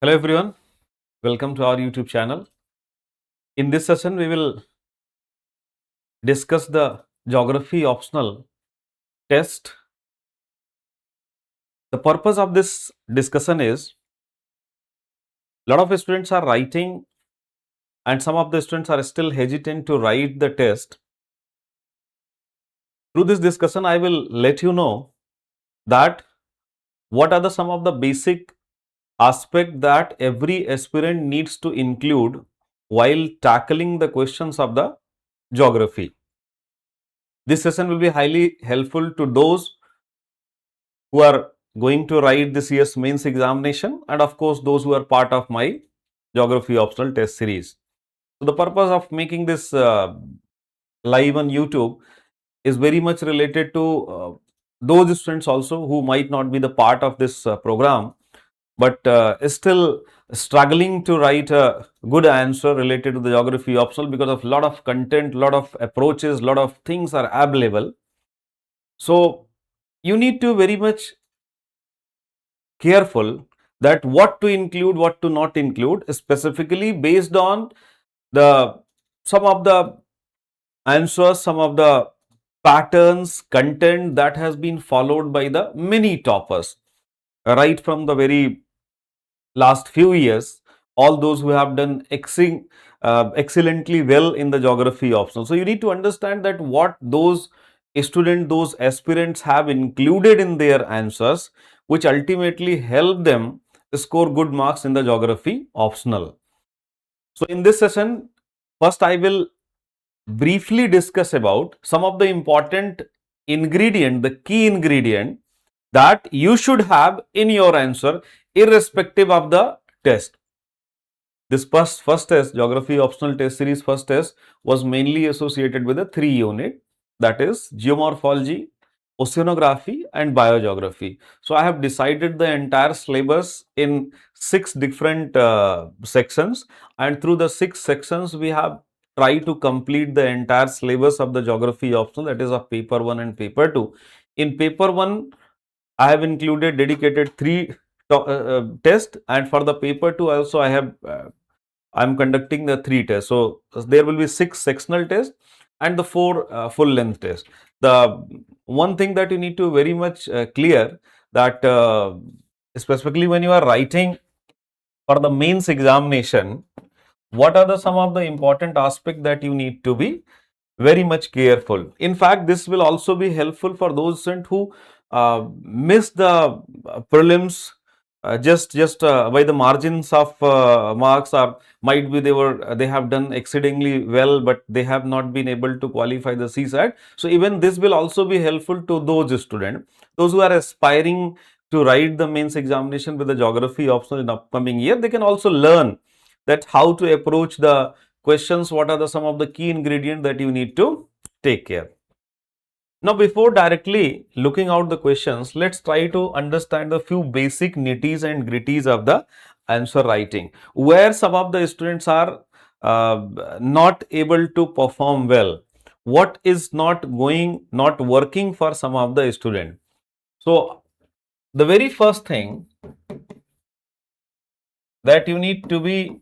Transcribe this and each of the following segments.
Hello everyone, welcome to our YouTube channel. In this session, we will discuss the geography optional test. The purpose of this discussion is a lot of students are writing and some of the students are still hesitant to write the test. Through this discussion, I will let you know that what are some of the basic aspects that every aspirant needs to include while tackling the questions of the geography. This session will be highly helpful to those who are going to write this year's mains examination and of course those who are part of my geography optional test series. So the purpose of making this live on YouTube is very much related to those students also who might not be the part of this program but is still struggling to write a good answer related to the geography optional because of lot of content, lot of approaches, lot of things are available. So you need to very much careful that what to include, what to not include, specifically based on the some of the answers, some of the patterns, content that has been followed by the many toppers right from the very last few years, all those who have done excellently well in the geography optional. So you need to understand that what those students, those aspirants have included in their answers, which ultimately help them score good marks in the geography optional. So in this session, first I will briefly discuss about some of the important ingredient, the key ingredient that you should have in your answer irrespective of the test. This first test, geography optional test series first test was mainly associated with the 3 unit, that is geomorphology, oceanography and biogeography. So I have decided the entire syllabus in 6 different sections, and through the 6 sections we have tried to complete the entire syllabus of the geography optional, that is of paper 1 and paper 2. In paper 1, I have included dedicated 3 tests, and for the paper 2 also I am conducting the 3 tests. So there will be 6 sectional tests and the 4 full length tests. The one thing that you need to very much clear that specifically when you are writing for the mains examination, what are some of the important aspects that you need to be very much careful. In fact, this will also be helpful for those students who miss the prelims just by the margins of marks, or might be they have done exceedingly well but they have not been able to qualify the CSAT. So even this will also be helpful to those students, those who are aspiring to write the mains examination with the geography optional in upcoming year. They can also learn that how to approach the questions, what are some of the key ingredients that you need to take care. Now, before directly looking out the questions, let's try to understand the few basic nitties and gritties of the answer writing, where some of the students are not able to perform well, what is not working for some of the students. So, the very first thing that you need to be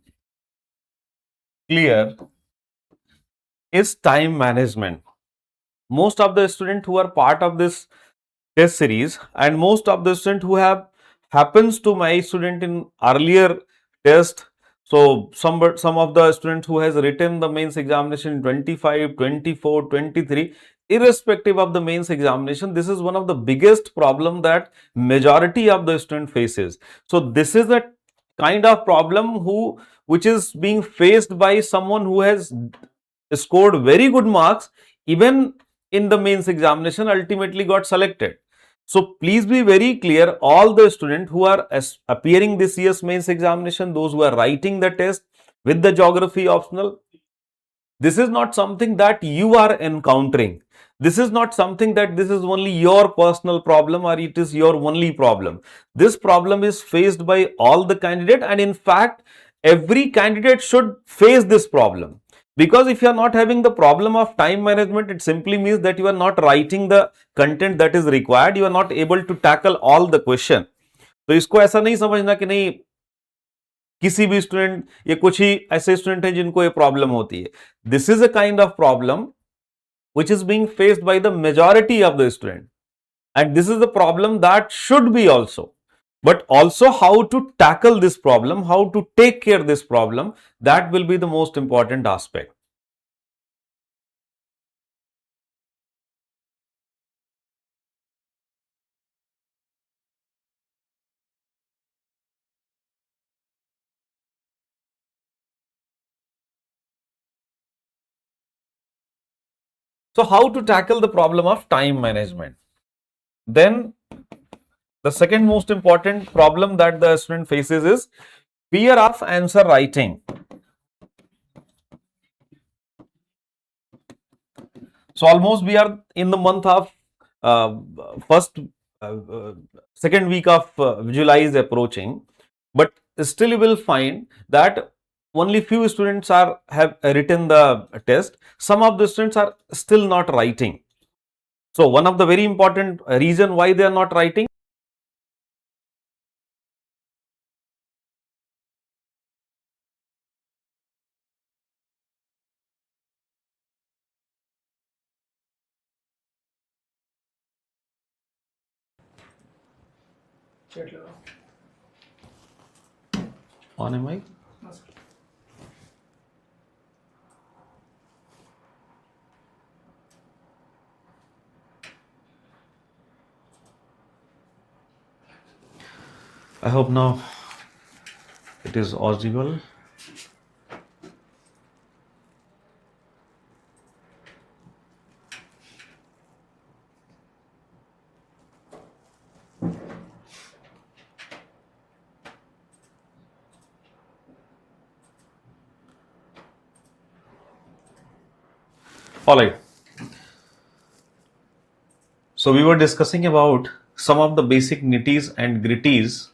clear is time management. Most of the students who are part of this test series and most of the students who have happens to my student in earlier test. So some of the students who has written the mains examination in 25, 24, 23, irrespective of the mains examination, this is one of the biggest problem that majority of the student faces. So this is the kind of problem which is being faced by someone who has scored very good marks even in the mains examination, ultimately got selected. So please be very clear, all the students who are appearing this year's mains examination, those who are writing the test with the geography optional, this is not something that you are encountering. This is not something that this is only your personal problem or it is your only problem. This problem is faced by all the candidates, and in fact, every candidate should face this problem. Because if you are not having the problem of time management, it simply means that you are not writing the content that is required. You are not able to tackle all the question. तो इसको ऐसा नहीं समझना कि नहीं किसी भी student, ये कुछ ही ऐसे स्टूडेंट हैं जिनको ये प्रॉब्लम होती है. This is a kind of problem which is being faced by the majority of the student, and this is the problem that should be also, but also how to tackle this problem, how to take care of this problem, that will be the most important aspect. So how to tackle the problem of time management? Then the second most important problem that the student faces is fear of answer writing. So almost we are in the month of first second week of visualize approaching, but still you will find that only few students have written the test. Some of the students are still not writing. So one of the very important reason why they are not writing. On am I? I hope now it is audible. All right. So we were discussing about some of the basic nitties and gritties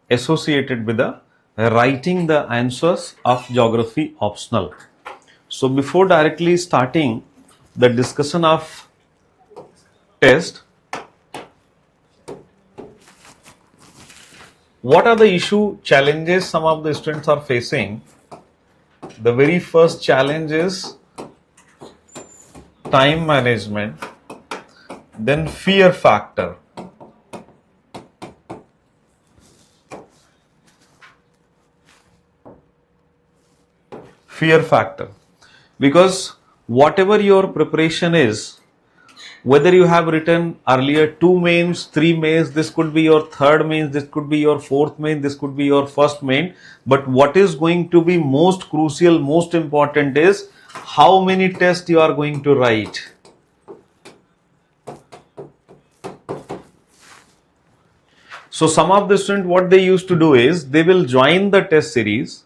associated with the writing the answers of geography optional. So before directly starting the discussion of test, what are the issue challenges some of the students are facing? The very first challenge is time management, then fear factor. Fear factor, because whatever your preparation is, whether you have written earlier 2 mains, 3 mains, this could be your third mains, this could be your fourth main, this could be your first main, but what is going to be most crucial, most important is how many tests you are going to write. So some of the students, what they used to do is they will join the test series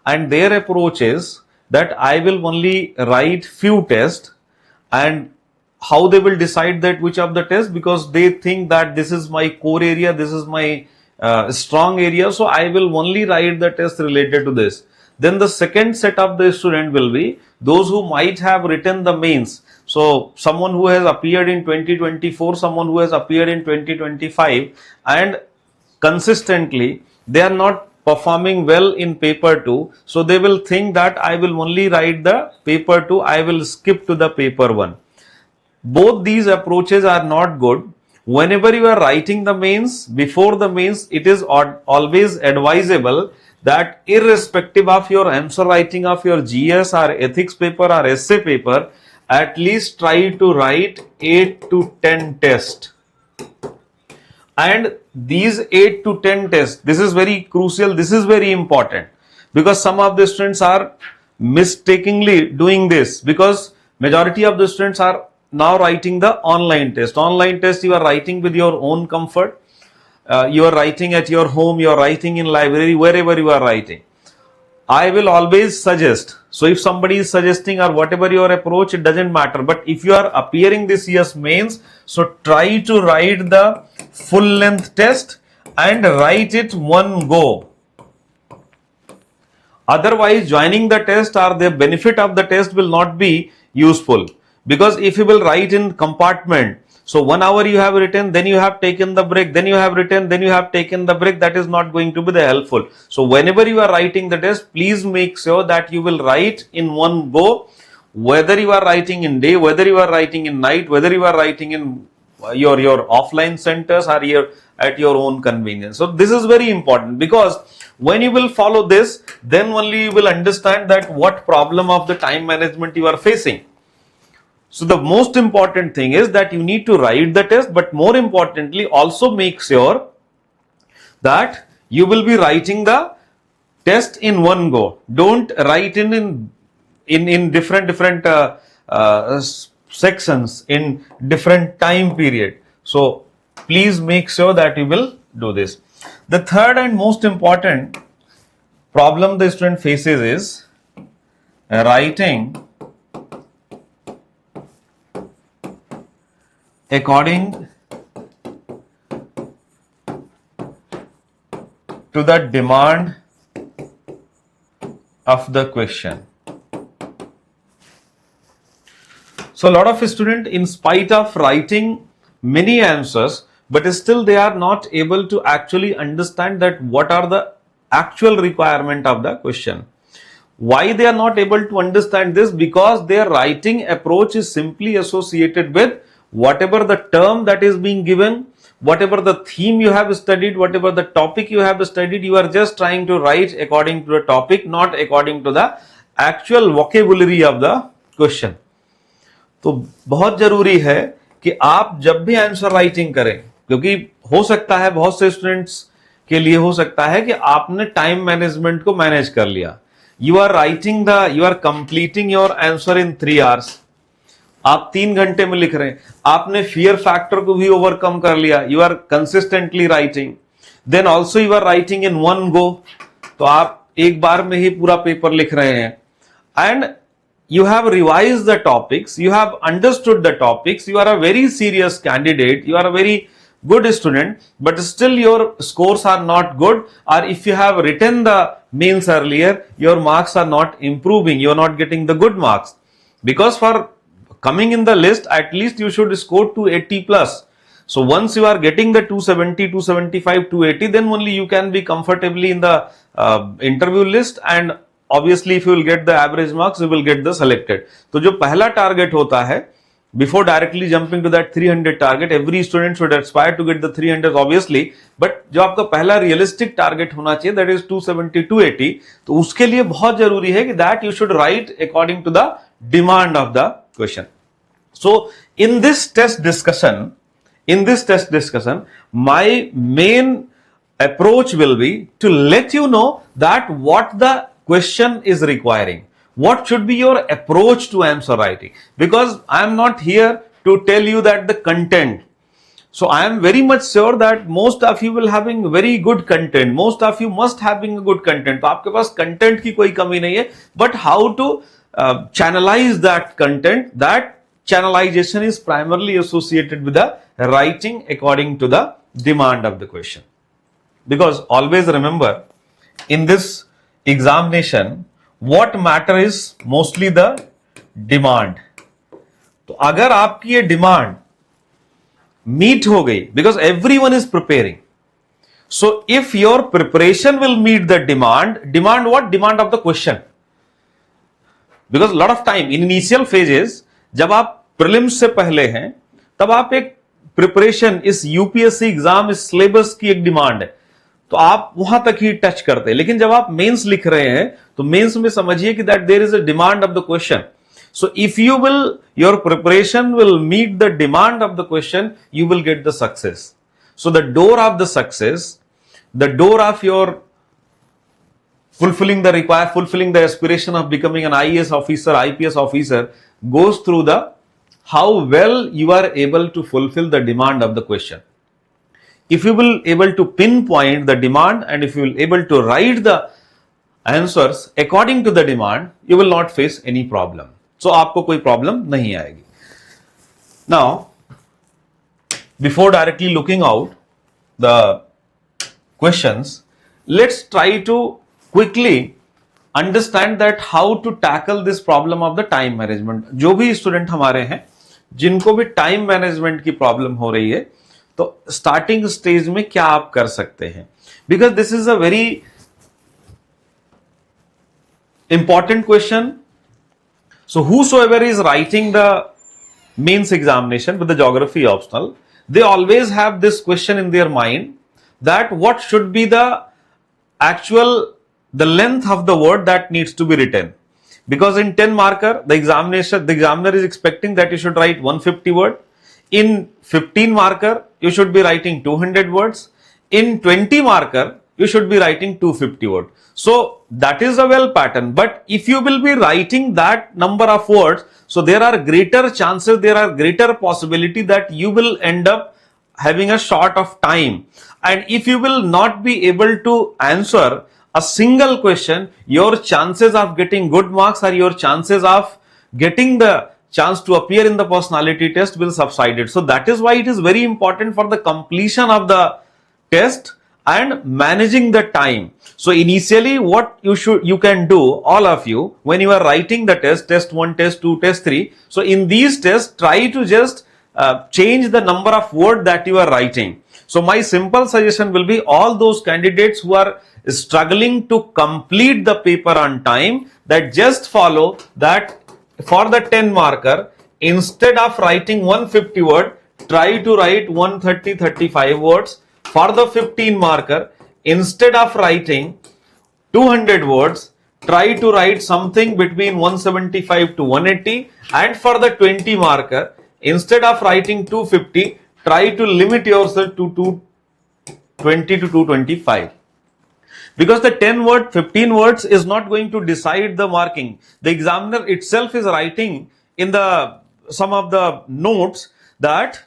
and their approach is that I will only write few tests, and how they will decide that which of the tests, because they think that this is my core area, this is my strong area, so I will only write the test related to this. Then the second set of the student will be those who might have written the mains. So someone who has appeared in 2024, someone who has appeared in 2025, and consistently they are not performing well in paper 2, so they will think that I will only write the paper 2, I will skip to the paper 1. Both these approaches are not good. Whenever you are writing the mains, before the mains, it is always advisable that irrespective of your answer writing of your GS or ethics paper or essay paper, at least try to write 8 to 10 tests. And these 8 to 10 tests, this is very crucial, this is very important, because some of the students are mistakenly doing this, because majority of the students are now writing the online test. Online test you are writing with your own comfort, you are writing at your home, you are writing in library, wherever you are writing. I will always suggest, so if somebody is suggesting or whatever your approach, it doesn't matter, but if you are appearing this year's mains, so try to write the full length test and write it one go. Otherwise joining the test or the benefit of the test will not be useful, because if you will write in compartment, So 1 hour you have written, then you have taken the break, then you have written, then you have taken the break. That is not going to be the helpful. So whenever you are writing the test, please make sure that you will write in one go, whether you are writing in day, whether you are writing in night, whether you are writing in your offline centers or at your own convenience. So this is very important, because when you will follow this, then only you will understand that what problem of the time management you are facing. So the most important thing is that you need to write the test, but more importantly, also make sure that you will be writing the test in one go. Don't write in different sections in different time period. So please make sure that you will do this. The third and most important problem the student faces is writing according to the demand of the question. So a lot of students, in spite of writing many answers, but still they are not able to actually understand that what are the actual requirement of the question. Why they are not able to understand this? Because their writing approach is simply associated with whatever the term that is being given, whatever the theme you have studied, whatever the topic you have studied, you are just trying to write according to the topic, not according to the actual vocabulary of the question. तो बहुत जरूरी है कि आप जब भी answer writing करें, क्योंकि हो सकता है बहुत से स्टूडेंट्स के लिए हो सकता है कि आपने टाइम मैनेजमेंट को मैनेज कर लिया, you are completing your answer in 3 hours, आप 3 घंटे में लिख रहे हैं, आपने फियर फैक्टर को भी ओवरकम कर लिया, you are consistently writing, then also you are writing in one go, तो आप एक बार में ही पूरा पेपर लिख रहे हैं, and you have revised the topics, you have understood the topics, you are a very serious candidate, you are a very good student, but still your scores are not good, or if you have written the mains earlier, your marks are not improving, you are not getting the good marks, because for coming in the list, at least you should score 280 plus. So once you are getting the 270, 275, 280, then only you can be comfortably in the interview list, and obviously if you will get the average marks, you will get the selected. तो जो पहला target होता है, before directly jumping to that 300 target, every student should aspire to get the 300 obviously, but जो आपका पहला realistic target होना चाहिए, that is 270, 280, तो उसके लिए बहुत जरूरी है कि that you should write according to the demand of the question. So in this test discussion, my main approach will be to let you know that what the question is requiring, what should be your approach to answer writing, because I am not here to tell you that the content. So I am very much sure that most of you will having very good content, most of you must having a good content, तो आपके पास content की कोई कमी नहीं है, but how to channelize that content, that channelization is primarily associated with the writing according to the demand of the question. Because always remember, in this examination, what matter is mostly the demand. तो अगर आपकी ये demand meet हो गई, because everyone is preparing, so if your preparation will meet the demand what? Demand of the question. Because lot of time in initial phases, जब आप prelims से पहले हैं, तब आप एक प्रिपरेशन, इस यूपीएससी एग्जाम, इस सिलेबस की एक डिमांड है, तो आप वहां तक ही टच करते हैं, लेकिन जब आप मेंस लिख रहे हैं, तो मेंस में समझिए कि that there is a demand of the question. So if you will, your preparation will meet the demand of the question, you will get the success. So the door of the success, the door of your fulfilling the aspiration of becoming an IAS officer, IPS officer, goes through the how well you are able to fulfill the demand of the question. If you will able to pinpoint the demand, and if you will able to write the answers according to the demand, you will not face any problem. So आपको कोई problem नहीं आएगी. Now, before directly looking out the questions, let's try to quickly understand that how to tackle this problem of the time management. जो भी student हमारे हैं, जिनको भी टाइम मैनेजमेंट की प्रॉब्लम हो रही है, तो स्टार्टिंग स्टेज में क्या आप कर सकते हैं, because this is a very important question. So whosoever is writing the mains examination with the geography optional, they always have this question in their mind that what should be the actual the length of the word that needs to be written, because in 10 marker the examiner is expecting that you should write 150 word. In 15 marker you should be writing 200 words. In 20 marker you should be writing 250 word. So that is a well pattern, but if you will be writing that number of words, so there are greater chances, there are greater possibility that you will end up having a short of time. And if you will not be able to answer a single question, your chances of getting good marks or your chances of getting the chance to appear in the personality test will subside. So that is why it is very important for the completion of the test and managing the time. So initially what you can do, all of you, when you are writing the test 1, test 2, test 3, so in these tests try to just change the number of word that you are writing. So my simple suggestion will be, all those candidates who are struggling to complete the paper on time, that just follow that for the 10 marker, instead of writing 150 word, try to write 130-35 words. For the 15 marker, instead of writing 200 words, try to write something between 175 to 180. And for the 20 marker, instead of writing 250, try to limit yourself to 220 to 225. Because the 10 word, 15 words is not going to decide the marking. The examiner itself is writing in the some of the notes that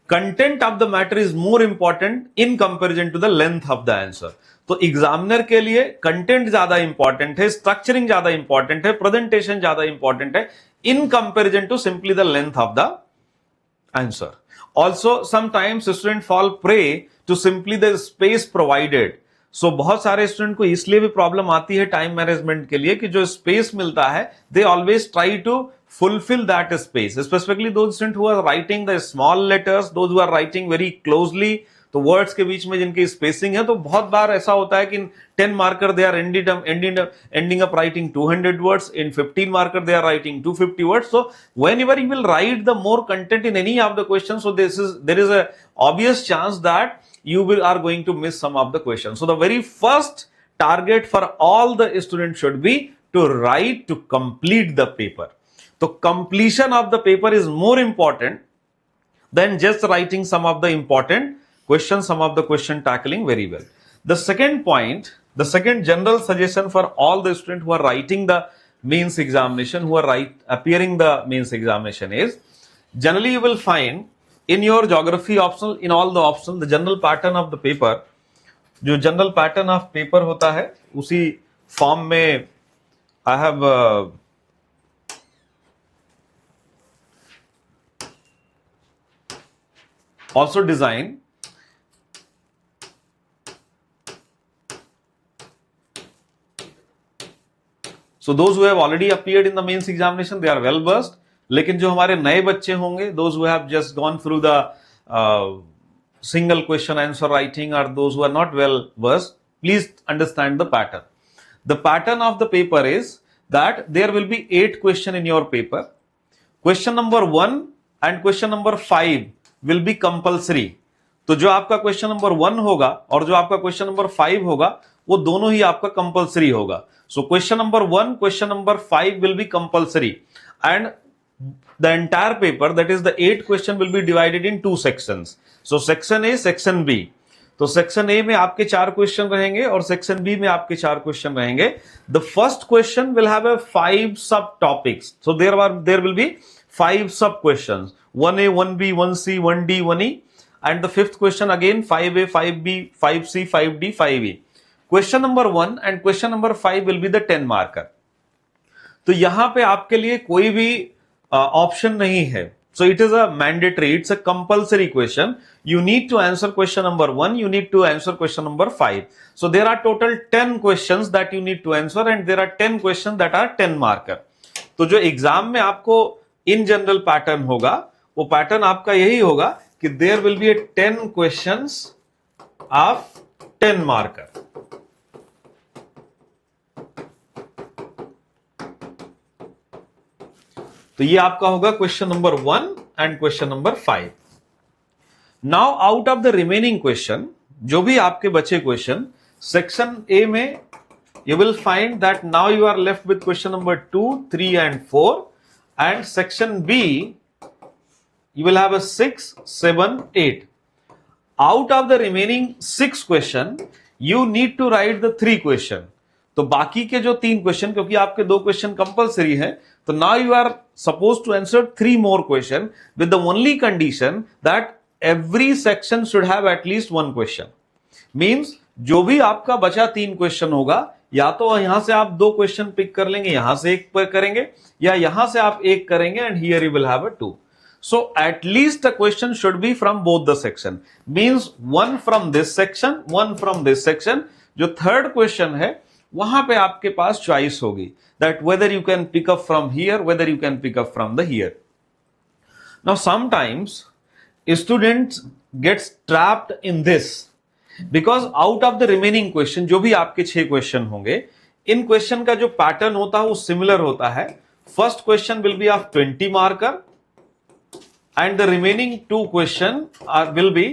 content of the matter is more important in comparison to the length of the answer. तो examiner के लिए content ज्यादा important है, structuring ज्यादा important है, presentation ज्यादा important है in comparison to simply the length of the answer. Also sometimes student fall prey to simply the space provided. So बहुत सारे स्टूडेंट को इसलिए भी प्रॉब्लम आती है टाइम मैनेजमेंट के लिए कि जो स्पेस मिलता है, they always try to fulfill that space, specifically those students who are writing the small letters, those who are writing very closely, तो वर्ड्स के बीच में जिनकी स्पेसिंग है, तो बहुत बार ऐसा होता है कि 10 marker they are ending up writing 200 words, in 15 marker they are writing 250 words. So whenever you will write the more content in any of the questions, so there is a obvious chance that you are going to miss some of the questions. So the very first target for all the students should be to write, to complete the paper. So completion of the paper is more important than just writing some of the important questions, some of the question tackling very well. The second point, the second general suggestion for all the students who are writing the mains examination, who are appearing the mains examination is, generally you will find in your geography optional, in all the optional, the general pattern of the paper, जो general pattern of paper होता है, उसी form में I have also design so those who have already appeared in the mains examination, they are well versed. लेकिन जो हमारे नए बच्चे होंगे, those who have just gone through the single question answer writing, or those who are not well versed, please understand the pattern. The pattern of the paper is that there will be 8 questions in your paper. Question number 1 and question number 5 will be compulsory. तो जो आपका question number 1 होगा और जो आपका question number 5 होगा, वो दोनों ही आपका कंपलसरी होगा. So question number 1, question number 5 will be compulsory, and the entire paper, that is the 8 question, will be divided in 2 sections. So section A, section B. तो सेक्शन ए में आपके 4 question रहेंगे और सेक्शन बी में आपके 4 question रहेंगे. The first question will have 5 sub topics. So there will be 5 sub questions, 1A, 1B, 1C, 1D, 1E, and the 5th question again 5A, 5B, 5C, 5D, 5E. Question number 1 and question number 5 will be the 10 marker. तो यहां पे आपके लिए कोई भी option नहीं है. So it is a mandatory, it's a compulsory question. You need to answer question number 1, you need to answer question number 5. So there are total 10 questions that you need to answer, and there are 10 questions that are 10 marker. तो जो exam में आपको in general pattern होगा वो pattern आपका यही होगा कि there will be a 10 questions of 10 marker. तो ये आपका होगा question number 1 and question number 5। Now out of the remaining question, जो भी आपके बचे क्वेश्चन, सेक्शन ए में you will find that now you are left with question number 2, 3 and 4, and section B you will have a 6, 7, 8. Out of the remaining 6 question you need to write the 3 question. तो बाकी के जो 3 question, क्योंकि आपके 2 question compulsory है, तो now you are supposed to answer 3 more question with the only condition that every section should have at least 1 question. Means जो भी आपका बचा 3 क्वेश्चन होगा, या तो यहां से आप 2 क्वेश्चन पिक कर लेंगे, यहां से एक पर करेंगे, या यहां से आप एक करेंगे, and here you will have a 2. So at least a question should be from both the section, means 1 from this section, 1 from this section. जो थर्ड क्वेश्चन है वहां पे आपके पास चॉइस होगी that whether you can pick up from here, whether you can pick up from the here. Now sometimes students gets trapped in this because out of the remaining question, जो भी आपके 6 question होंगे, इन question का जो pattern होता है वो similar होता है. First question will be of 20 marker and the remaining 2 question will be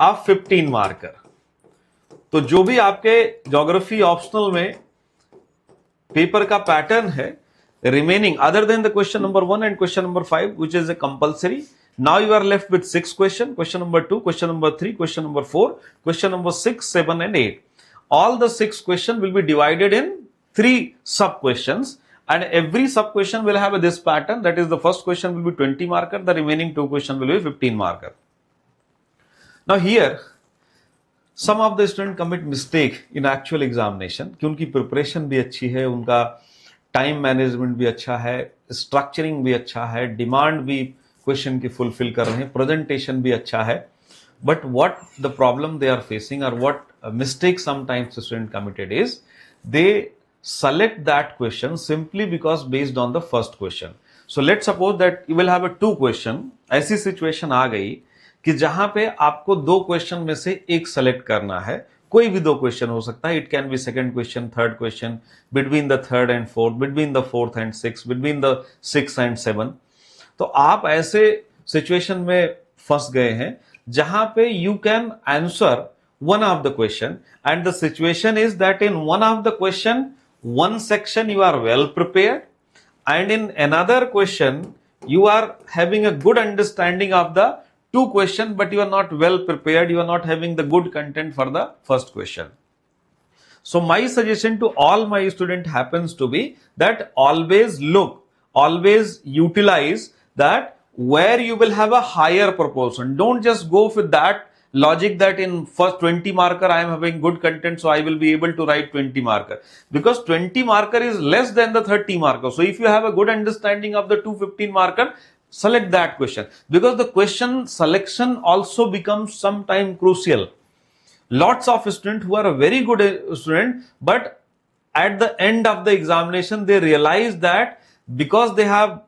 of 15 marker. तो जो भी आपके ज्योग्राफी ऑप्शनल में पेपर का पैटर्न है, remaining other than the question number 1 and question number 5 which is a compulsory. Now you are left with 6 question, question number 2, question number 3, question number 4, question number 6, 7 and 8. All the 6 question will be divided in 3 sub questions, and every sub question will have this pattern, that is the first question will be 20 marker, the remaining 2 question will be 15 marker. Now here some of the student commit mistake in actual examination कि उनकी preparation भी अच्छी है, उनका time management भी अच्छा है, structuring भी अच्छा है, demand भी क्वेश्चन की फुलफिल कर रहे हैं, प्रेजेंटेशन भी अच्छा है, but what the problem they are facing और what mistake sometimes student committed is they select that question simply because based on the first question. So let's suppose that you will have a 2 question. ऐसी situation आ गई कि जहां पे आपको 2 question में से एक सेलेक्ट करना है. कोई भी 2 क्वेश्चन हो सकता है. It can be second question, third question, between the third and fourth, between the fourth and six, between the 6 and 7. तो आप ऐसे सिचुएशन में फंस गए हैं जहां पे you can answer one of the question, and the situation is that in one of the question, one section you are well prepared, and in another question you are having a good understanding of the 2 question, but you are not well prepared, you are not having the good content for the first question. So my suggestion to all my student happens to be that always look, always utilize that where you will have a higher proportion. Don't just go with that logic that in first 20 marker I am having good content, so I will be able to write 20 marker, because 20 marker is less than the 30 marker. So if you have a good understanding of the 215 marker, select that question, because the question selection also becomes sometime crucial. Lots of students who are a very good student, but at the end of the examination they realize that because they have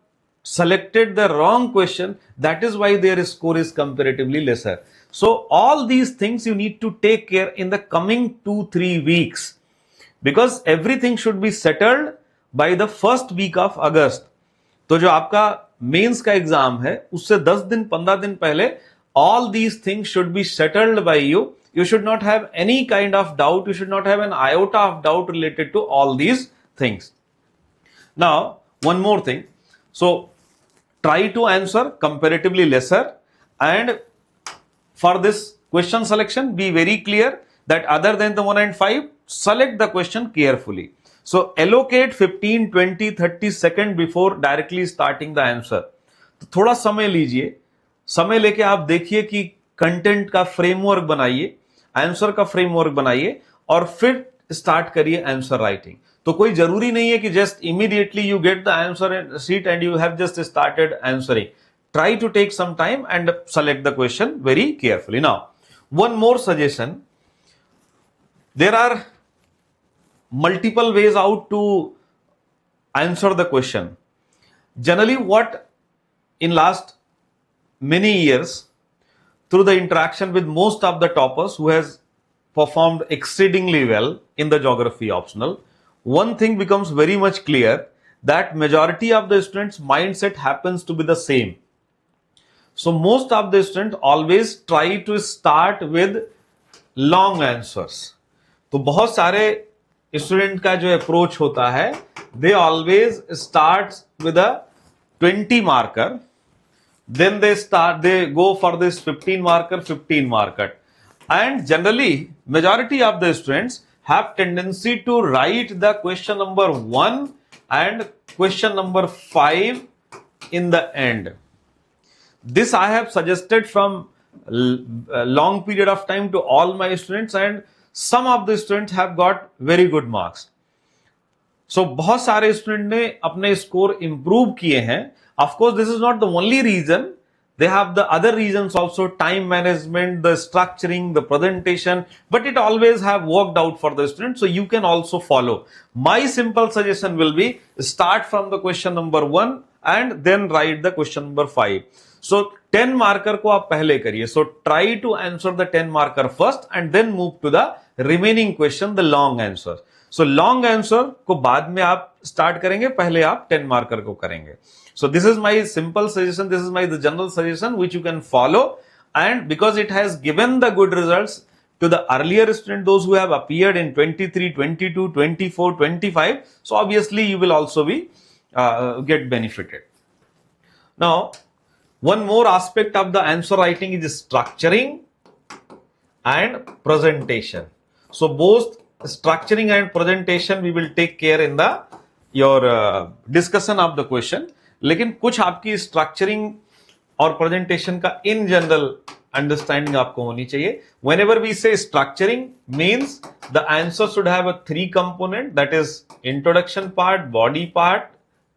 selected the wrong question, that is why their score is comparatively lesser. So all these things you need to take care in the coming 2-3 weeks, because everything should be settled by the first week of August. तो जो आपका mains का exam है उससे 10 दिन 15 दिन पहले all these things should be settled by you. You should not have any kind of doubt, you should not have an iota of doubt related to all these things. Now one more thing, so try to answer comparatively lesser, and for this question selection be very clear that other than the 1 and 5, select the question carefully. So allocate 15, 20, 30 seconds before directly starting the answer. तो थोड़ा समय लीजिए, समय लेके आप देखिए कि content का फ्रेमवर्क बनाइए, आंसर का फ्रेमवर्क बनाइए, और फिर स्टार्ट करिए आंसर राइटिंग. तो कोई जरूरी नहीं है कि just immediately you get the answer sheet and you have just started answering. Try to take some time and select the question very carefully. Now, one more suggestion. There are multiple ways out to answer the question. Generally, what in last many years through the interaction with most of the toppers who has performed exceedingly well in the geography optional, one thing becomes very much clear, that majority of the students mindset happens to be the same. So most of the students always try to start with long answers. तो बहुत सारे student का जो approach होता है, they always start with a 20 marker, then they go for this 15 marker, and generally majority of the students have tendency to write the question number 1 and question number 5 in the end. This I have suggested from a long period of time to all my students, and some of the students have got very good marks. So बहुत सारे student ने अपने score improve किए हैं. Of course, this is not the only reason. They have the other reasons also: time management, the structuring, the presentation. But it always have worked out for the student. So you can also follow. My simple suggestion will be: start from the question number 1 and then write the question number 5. So 10 marker को आप पहले करिए. So try to answer the 10 marker first and then move to the remaining question, the long answer. So long answer को बाद में आप start करेंगे, पहले आप 10 marker को करेंगे. So this is my simple suggestion. This is the general suggestion which you can follow, and because it has given the good results to the earlier students, those who have appeared in 23, 22, 24, 25. So obviously you will also be get benefited. Now, one more aspect of the answer writing is structuring and presentation. So both structuring and presentation we will take care in the your discussion of the question. लेकिन कुछ आपकी structuring और presentation का in general understanding आपको होनी चाहिए. Whenever we say structuring means the answer should have a 3 component, that is introduction part, body part,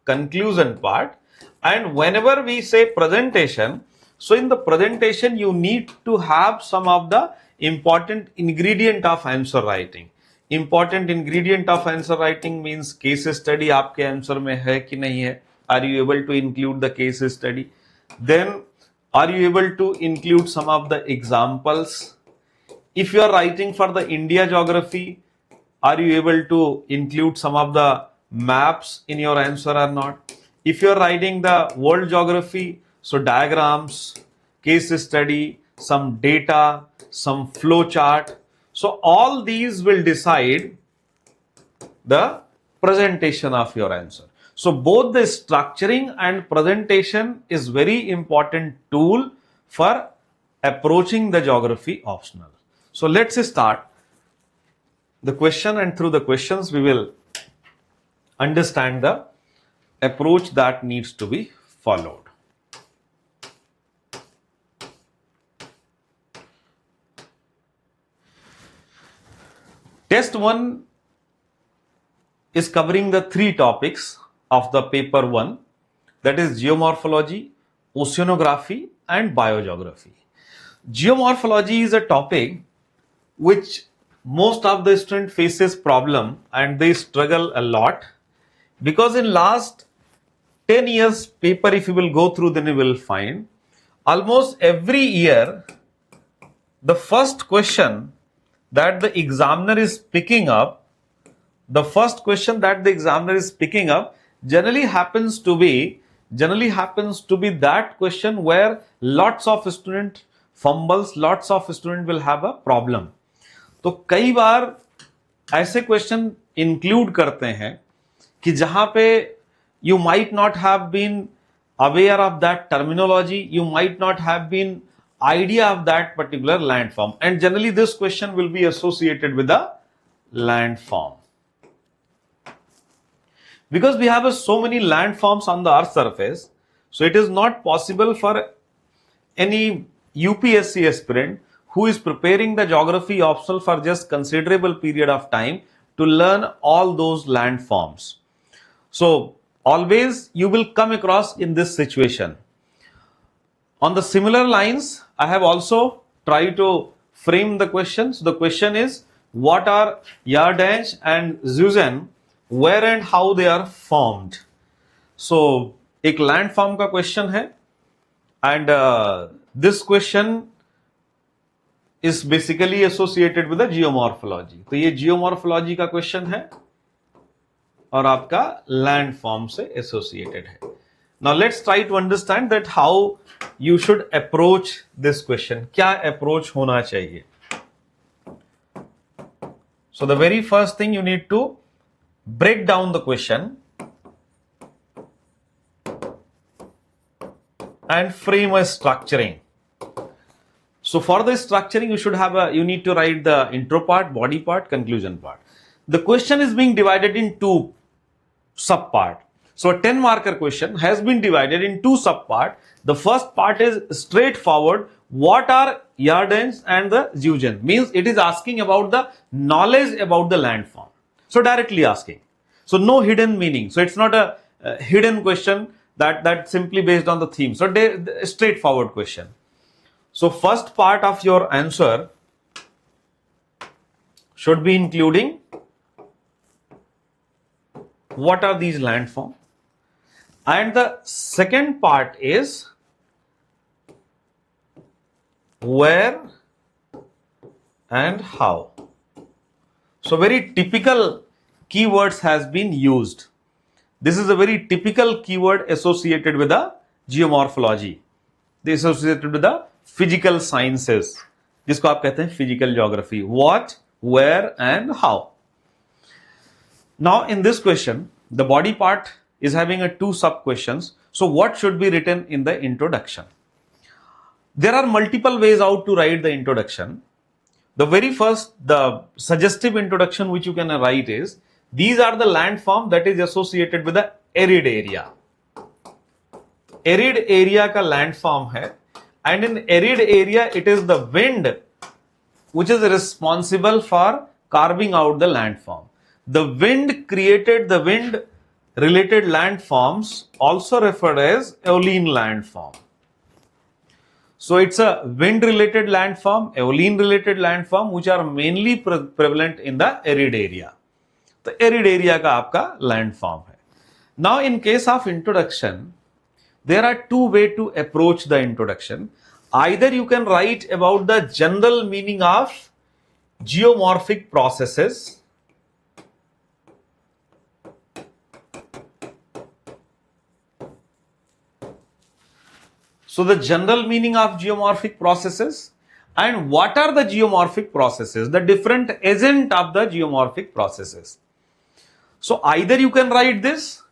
conclusion part. And whenever we say presentation, so in the presentation you need to have some of the important ingredient of answer writing. Important ingredient of answer writing means case study आपके answer में है कि नहीं है. Are you able to include the case study? Then are you able to include some of the examples? If you are writing for the India geography, are you able to include some of the maps in your answer or not? If you are writing the world geography, so diagrams, case study, some data, some flow chart. So all these will decide the presentation of your answer. So both the structuring and presentation is very important tool for approaching the geography optional. So let's start the question, and through the questions we will understand the approach that needs to be followed. Test-1 is covering the 3 topics of the paper 1, that is geomorphology, oceanography and biogeography. Geomorphology is a topic which most of the student faces problem and they struggle a lot, because in last 10 years paper if you will go through, then you will find almost every year the first question that the examiner is picking up, generally happens to be that question where lots of student fumbles, lots of student will have a problem. तो कई बार ऐसे question include करते हैं कि जहां पे you might not have been aware of that terminology, you might not have been idea of that particular landform, and generally this question will be associated with the landform. Because we have so many landforms on the earth surface, so it is not possible for any UPSC aspirant who is preparing the geography optional for just considerable period of time to learn all those landforms. So always you will come across in this situation. On the similar lines, I have also tried to frame the question. So the question is, what are Yardange and Zeusen, where and how they are formed? So एक land form का question है and this question is basically associated with the geomorphology. तो ये geomorphology का question है और आपका landform से associated है. Now let's try to understand that how you should approach this question. क्या approach होना चाहिए? So the very first thing you need to break down the question and frame a structuring. So for the structuring, you need to write the intro part, body part, conclusion part. The question is being divided in two sub-part. So a 10 marker question has been divided in two sub-part. The first part is straightforward. What are Yarden's and the Zeugen? Means it is asking about the knowledge about the landform. So directly asking. So no hidden meaning. So it's not a hidden question that simply based on the theme. So straightforward question. So first part of your answer should be including what are these landforms, and the second part is where and how. So very typical keywords has been used. This is a very typical keyword associated with the geomorphology. They associated with the physical sciences, जिसको आप कहते हैं physical geography. What, where and how. Now in this question, the body part is having a two sub questions. So what should be written in the introduction? There are multiple ways out to write the introduction. The very first, the suggestive introduction which you can write is, these are the landform that is associated with the arid area. Arid area का landform है, and in arid area it is the wind which is responsible for carving out the landform. The wind created the wind related landforms, also referred as Aeolian landform. So it's a wind related landform, Aeolian related landform, which are mainly prevalent in the arid area. The arid area का आपका landform है. Now in case of introduction, there are two ways to approach the introduction. Either you can write about the general meaning of geomorphic processes, so the general meaning of geomorphic processes and what are the geomorphic processes, the different agent of the geomorphic processes. So either you can write this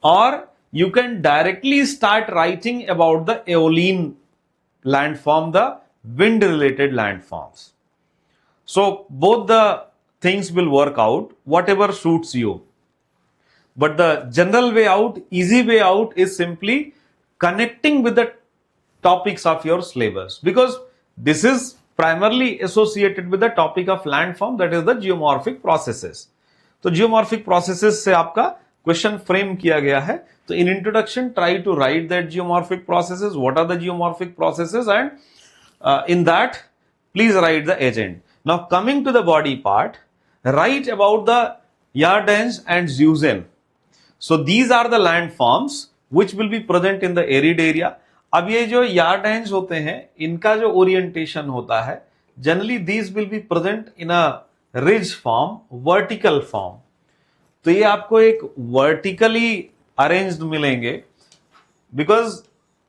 or you can directly start writing about the Aeolian landform, the wind related landforms. So both the things will work out, whatever suits you. But the general way out, easy way out is simply connecting with the topics of your syllabus, because this is primarily associated with the topic of landform, that is the geomorphic processes. तो geomorphic processes से आपका question frame किया गया है. तो in introduction try to write that geomorphic processes, what are the geomorphic processes, and in that please write the agent. Now coming to the body part, write about the Yarden's and Zeugen. So these are the landforms which will be present in the arid area. अब ये जो Yarden's होते हैं, इनका जो orientation होता है, generally these will be present in a ridge form, vertical form. तो ये आपको एक vertically arranged मिलेंगे, because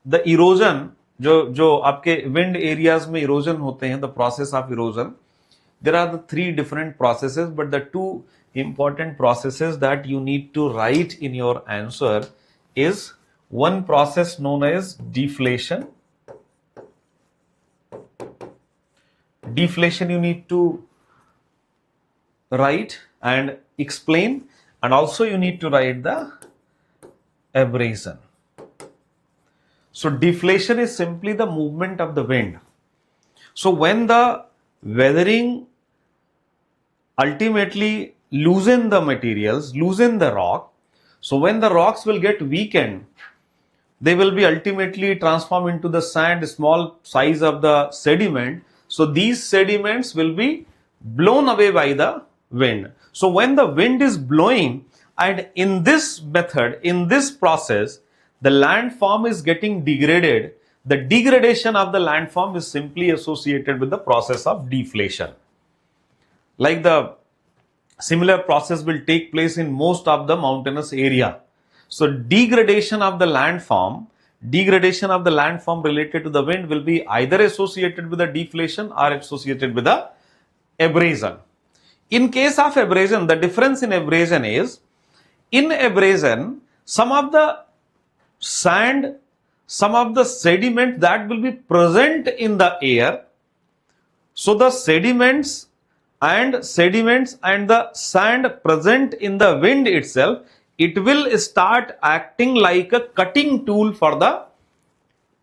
the erosion जो आपके wind areas में erosion होते हैं, the process of erosion, there are the three different processes, but the two important processes that you need to write in your answer is one process known as deflation. Deflation you need to write and explain, and also you need to write the abrasion. So deflation is simply the movement of the wind. So when the weathering ultimately loosen the materials, loosen the rock, so when the rocks will get weakened, they will be ultimately transformed into the sand, small size of the sediment. So these sediments will be blown away by the wind. So when the wind is blowing, and in this method, in this process, the landform is getting degraded, The degradation of the landform is simply associated with the process of deflation. Like the similar process will take place in most of the mountainous area. So degradation of the landform related to the wind will be either associated with the deflation or associated with the abrasion. In case of abrasion, the difference in abrasion is, in abrasion, some of the sand, some of the sediment that will be present in the air. So the sediments and the sand present in the wind itself, it will start acting like a cutting tool for the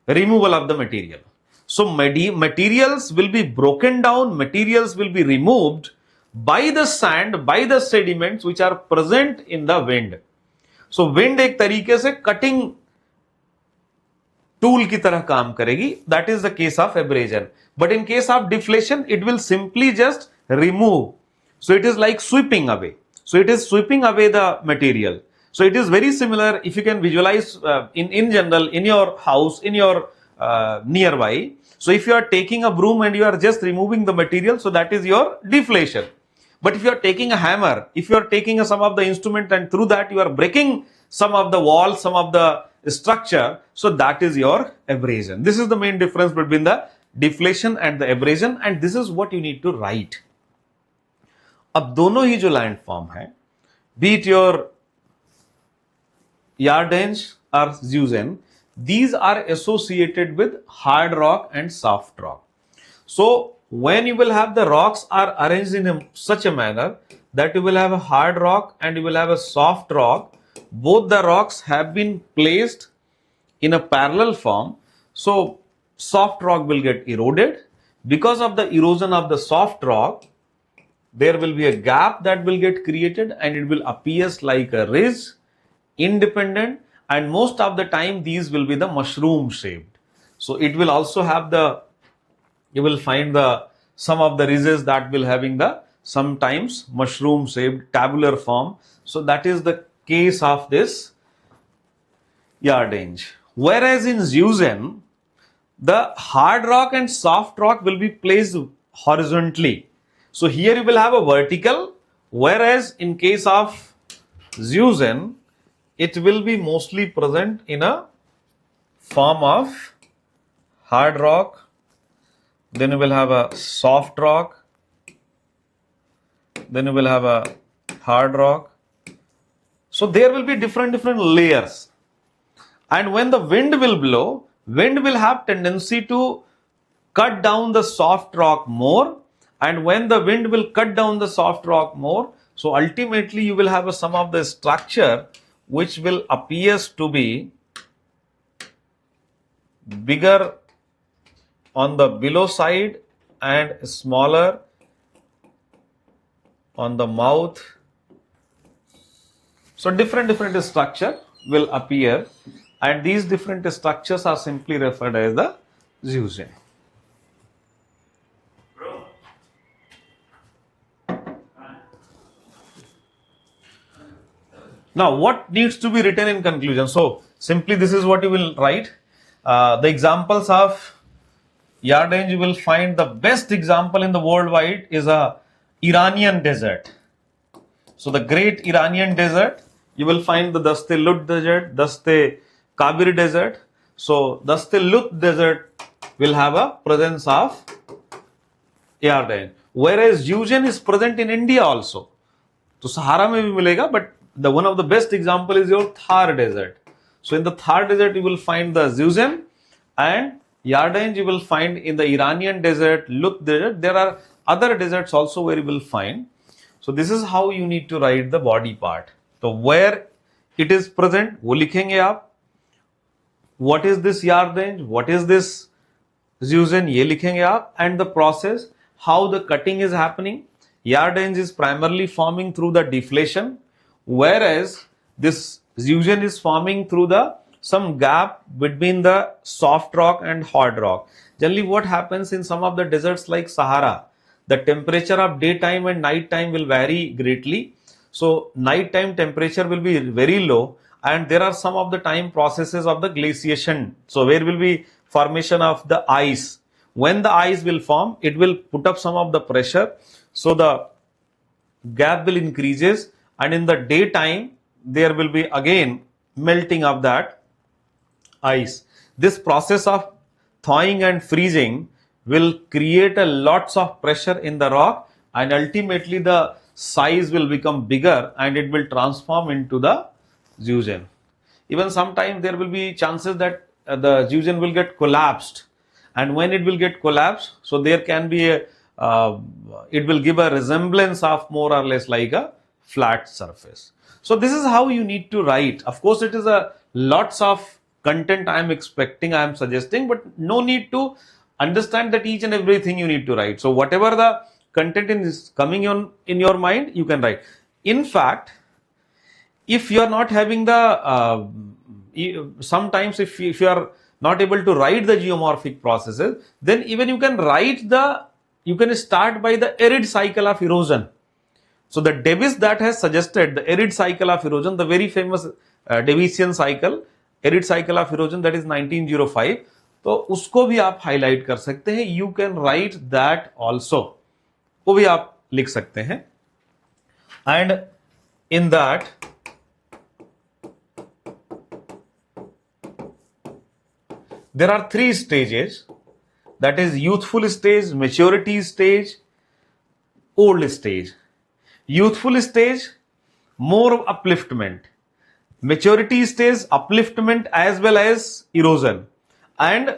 removal of the material. So materials will be broken down, materials will be removed by the sand, by the sediments which are present in the wind. So wind एक तरीके से cutting tool की तरह काम करेगी. That is the case of abrasion. But in case of deflation, it will simply just remove. So it is like sweeping away. So it is sweeping away the material. So it is very similar. If you can visualize in general in your house, in your nearby. So if you are taking a broom and you are just removing the material, so that is your deflation. But if you are taking a hammer, if you are taking some of the instrument and through that you are breaking some of the wall, some of the structure, so that is your abrasion. This is the main difference between the deflation and the abrasion, and this is what you need to write. अब दोनों ही जो landform है, be it your Yardange or Zeusen, these are associated with hard rock and soft rock. So when you will have the rocks are arranged in such a manner that you will have a hard rock and you will have a soft rock, both the rocks have been placed in a parallel form. So soft rock will get eroded. Because of the erosion of the soft rock, there will be a gap that will get created and it will appear like a ridge, independent, and most of the time these will be the mushroom shaped. So it will also have the, you will find the some of the ridges that will having the sometimes mushroom shaped tabular form. So that is the case of this Yardange. Whereas in Zeusen, the hard rock and soft rock will be placed horizontally. So here you will have a vertical, whereas in case of Zeusen, it will be mostly present in a form of hard rock, then you will have a soft rock, then you will have a hard rock. So there will be different layers. And when the wind will blow, wind will have tendency to cut down the soft rock more. And when the wind will cut down the soft rock more, so ultimately you will have some of the structure which will appears to be bigger on the below side and smaller on the mouth. So different structure will appear, and these different structures are simply referred as the Zeusen. Now, what needs to be written in conclusion? So, simply this is what you will write. The examples of Yardange, you will find the best example in the worldwide is a Iranian desert. So, the great Iranian desert, you will find the Daste Lut desert, Daste Kabir desert. So, Daste Lut desert will have a presence of Yardange. Whereas Zeusen is present in India also. So, Sahara mein bhi milega, but the one of the best example is your Thar desert. So in the Thar desert you will find the Zeusen, and Yardange you will find in the Iranian desert, Lut desert. There are other deserts also where you will find. So this is how you need to write the body part. So where it is present, wo likhenge aap. What is this Yardange? What is this Zeusen? Ye likhenge aap. And the process, how the cutting is happening. Yardange is primarily forming through the deflation, whereas this Zeusen is forming through the some gap between the soft rock and hard rock. Generally what happens in some of the deserts like Sahara, the temperature of daytime and night time will vary greatly. So night time temperature will be very low, and there are some of the time processes of the glaciation. So where will be formation of the ice. When the ice will form, it will put up some of the pressure, so the gap will increases, and in the daytime there will be again melting of that ice. This process of thawing and freezing will create a lots of pressure in the rock, and ultimately the size will become bigger and it will transform into the Zeusen. Even sometimes there will be chances that the Zeusen will get collapsed, and when it will get collapsed, so there can be a it will give a resemblance of more or less like a flat surface. So this is how you need to write. Of course, it is a lots of content I am expecting, I am suggesting, but no need to understand that each and everything you need to write. So whatever the content is coming on in your mind, you can write. In fact, if you are not having the sometimes if you are not able to write the geomorphic processes, then even you can write the, you can start by the arid cycle of erosion. So the Davis that has suggested the arid cycle of erosion, the very famous Davisian cycle, arid cycle of erosion, that is 1905. तो उसको भी आप highlight कर सकते हैं. You can write that also. वो भी आप लिख सकते हैं. And in that there are three stages, that is youthful stage, maturity stage, old stage. Youthful stage, more upliftment. Maturity stage, upliftment as well as erosion. And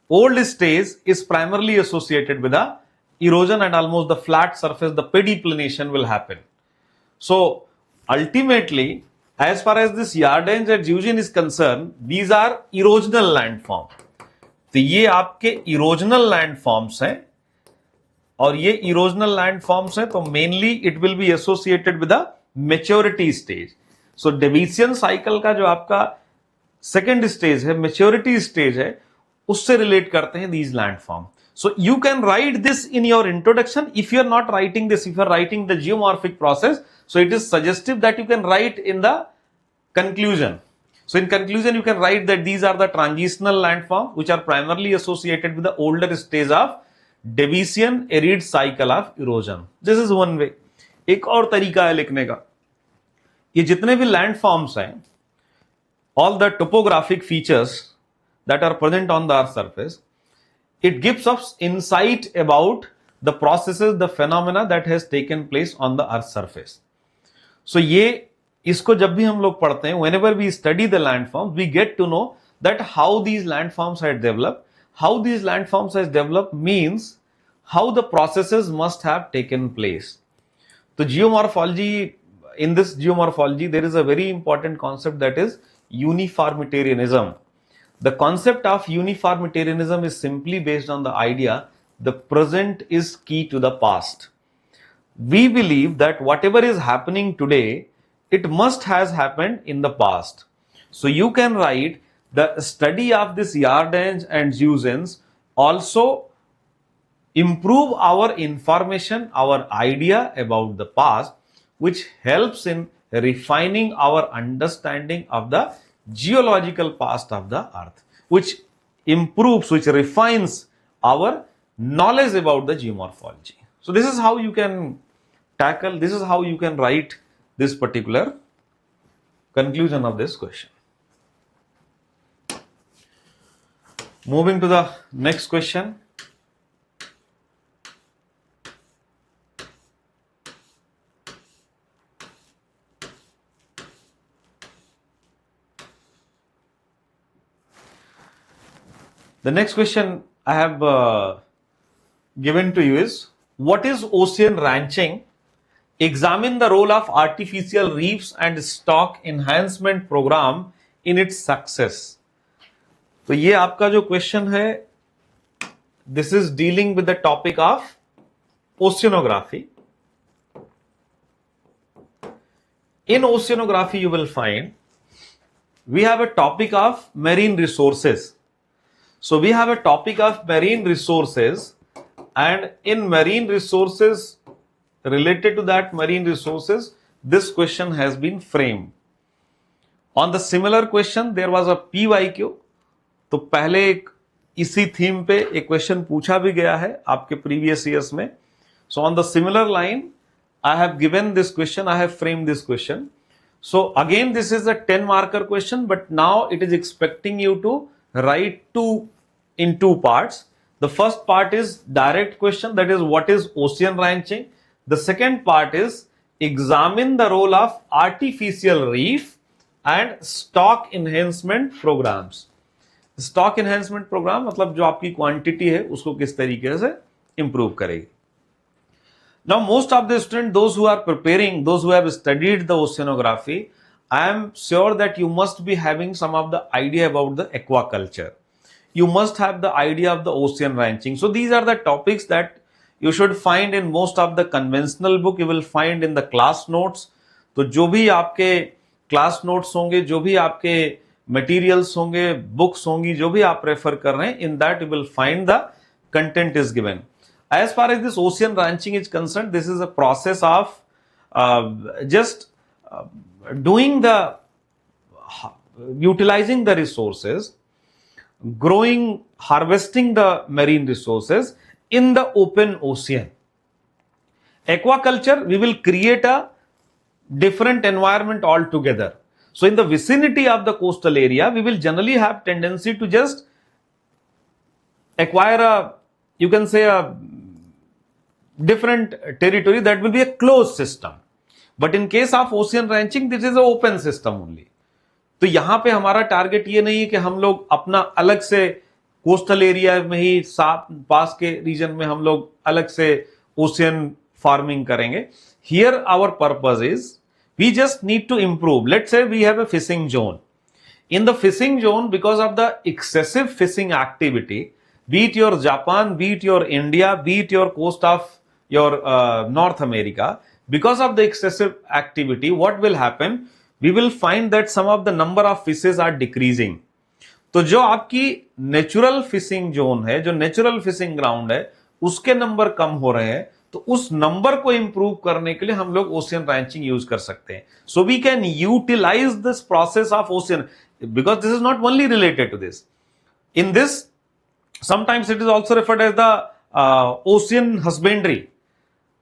old stage is primarily associated with the erosion and almost the flat surface, the pediplanation will happen. So ultimately, as far as this Yarden's and Zeusen is concerned, these are erosional landform. तो ये आपके erosional land forms हैं, और ये erosional land forms हैं, तो mainly it will be associated with the maturity stage. So Davisian cycle का जो आपका सेकेंड स्टेज है, मैच्योरिटी स्टेज है, उससे रिलेट करते हैं these land form. So you can write this in your introduction. If you are not writing this, if you are writing the geomorphic process, so it is suggestive that you can write in the conclusion. So in conclusion, you can write that these are the transitional landforms which are primarily associated with the older stage of Davisian arid cycle of erosion. This is one way. एक और तरीका है लिखने का. ये जितने भी landforms हैं, all the topographic features that are present on the earth surface, it gives us insight about the processes, the phenomena that has taken place on the earth surface. So ये इसको जब भी हम लोग पढ़ते हैं, whenever we study the landforms, we get to know that how these landforms had developed. How these landforms has developed means how the processes must have taken place. So geomorphology, in this geomorphology, there is a very important concept, that is uniformitarianism. The concept of uniformitarianism is simply based on the idea the present is key to the past. We believe that whatever is happening today, it must has happened in the past. So you can write the study of this Yarden's and Zeusen's also improve our information, our idea about the past, which helps in refining our understanding of the geological past of the earth, which improves, which refines our knowledge about the geomorphology. So this is how you can tackle, this is how you can write this particular conclusion of this question. Moving to the next question. The next question I have given to you is, what is ocean ranching? Examine the role of artificial reefs and stock enhancement program in its success. तो ये आपका जो question है, this is dealing with the topic of oceanography. In oceanography, you will find we have a topic of marine resources. So we have a topic of marine resources, and in marine resources, related to that marine resources, this question has been framed. On the similar question, there was a PYQ. तो पहले एक इसी theme पे एक question पूछा भी गया है आपके प्रीवियस ईयर्स में. So on the similar line I have given this question, I have framed this question. So again, this is a 10 marker question, but now it is expecting you to write in two parts. The first part is direct question, that is what is ocean ranching. The second part is examine the role of artificial reef and stock enhancement programs. Stock enhancement program मतलब जो आपकी quantity है उसको किस तरीके से improve करेगी. Now, most of the students, those who are preparing, those who have studied the oceanography, I am sure that you must be having some of the idea about the aquaculture. You must have the idea of the ocean ranching. So, these are the topics that you should find in most of the conventional book. You will find in the class notes. तो जो भी आपके class notes होंगे, जो भी आपके materials होंगे, books होंगी, जो भी आप refer कर रहे हैं, in that you will find the content is given. As far as this ocean ranching is concerned, this is a process of just doing the utilizing the resources, growing, harvesting the marine resources in the open ocean. Aquaculture, we will create a different environment altogether. So in the vicinity of the coastal area, we will generally have tendency to just acquire a, you can say, a different territory that will be a closed system. But in case of ocean ranching, this is an open system only. तो यहां पे हमारा target ये नहीं है कि हम लोग अपना अलग से कोस्टल एरिया में ही साथ पास के रीजन में हम लोग अलग से ओशियन फार्मिंग करेंगे. Here our purpose is we just need to improve. Let's say we have a fishing zone. In the fishing zone, because of the excessive fishing activity, be it your Japan, be it your India, be it your coast of your North America, because of the excessive activity, what will happen? We will find that some of the number of fishes are decreasing. तो जो आपकी natural fishing zone है, जो natural fishing ground है, उसके number कम हो रहे हैं. तो उस नंबर को इंप्रूव करने के लिए हम लोग ओशियन रैंचिंग यूज कर सकते हैं. So we can utilize this process of ocean, because this is not only related to this. In this, sometimes it is also referred as the ocean husbandry.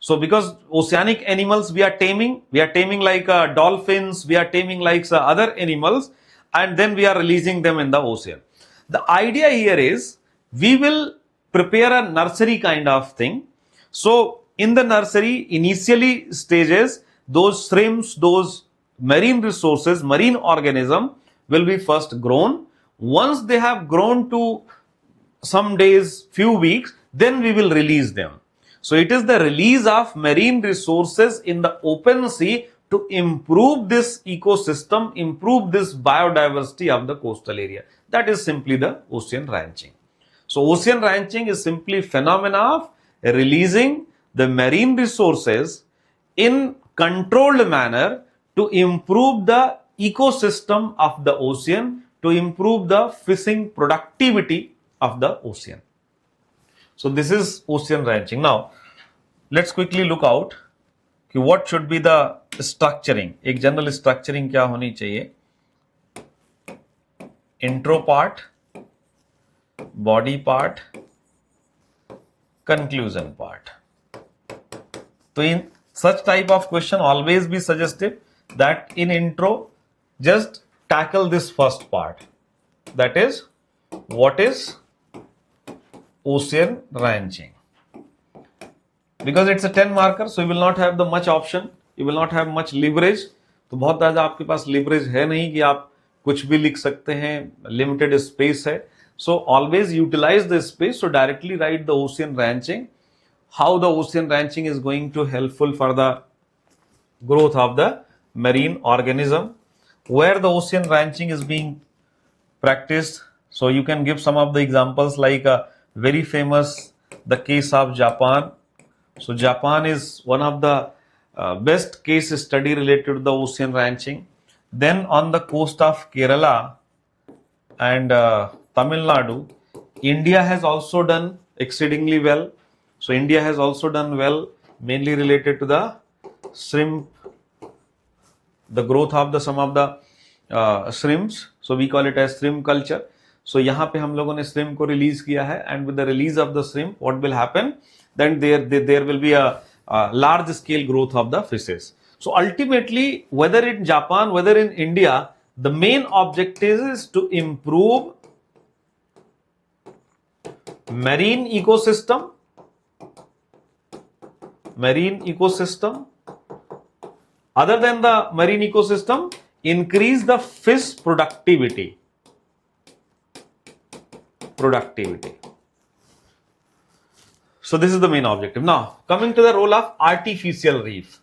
So because oceanic animals we are taming like dolphins, we are taming like other animals, and then we are releasing them in the ocean. The idea here is we will prepare a nursery kind of thing. So in the nursery, initially stages, those shrimps, those marine resources, marine organism will be first grown. Once they have grown to some days, few weeks, then we will release them. So it is the release of marine resources in the open sea to improve this ecosystem, improve this biodiversity of the coastal area. That is simply the ocean ranching. So ocean ranching is simply phenomena of releasing the marine resources in controlled manner to improve the ecosystem of the ocean, to improve the fishing productivity of the ocean. So this is ocean ranching. Now let's quickly look out कि what should be the structuring. एक general structuring क्या होनी चाहिए? Intro part, body part, conclusion part. So in such type of question, always be suggested that in intro, just tackle this first part. That is, what is ocean ranching? Because it's a 10 marker, so you will not have the much option. You will not have much leverage. तो बहुत ज़्यादा आपके पास leverage है नहीं कि आप कुछ भी लिख सकते हैं. Limited space है. So always utilize the space. So directly write the ocean ranching. How the ocean ranching is going to helpful for the growth of the marine organism, where the ocean ranching is being practiced. So you can give some of the examples like very famous, the case of Japan. So Japan is one of the best case study related to the ocean ranching. Then on the coast of Kerala and Tamil Nadu, India has also done exceedingly well. So India has also done well, mainly related to the shrimp, the growth of the some of the shrimps. So we call it as shrimp culture. So यहाँ पे हम लोगों ने shrimp को release किया है, and with the release of the shrimp, what will happen? Then there will be a large scale growth of the fishes. So ultimately, whether in Japan, whether in India, the main objective is to improve marine ecosystem. Other than the marine ecosystem, increase the fish productivity. So this is the main objective. Now, coming to the role of artificial reef.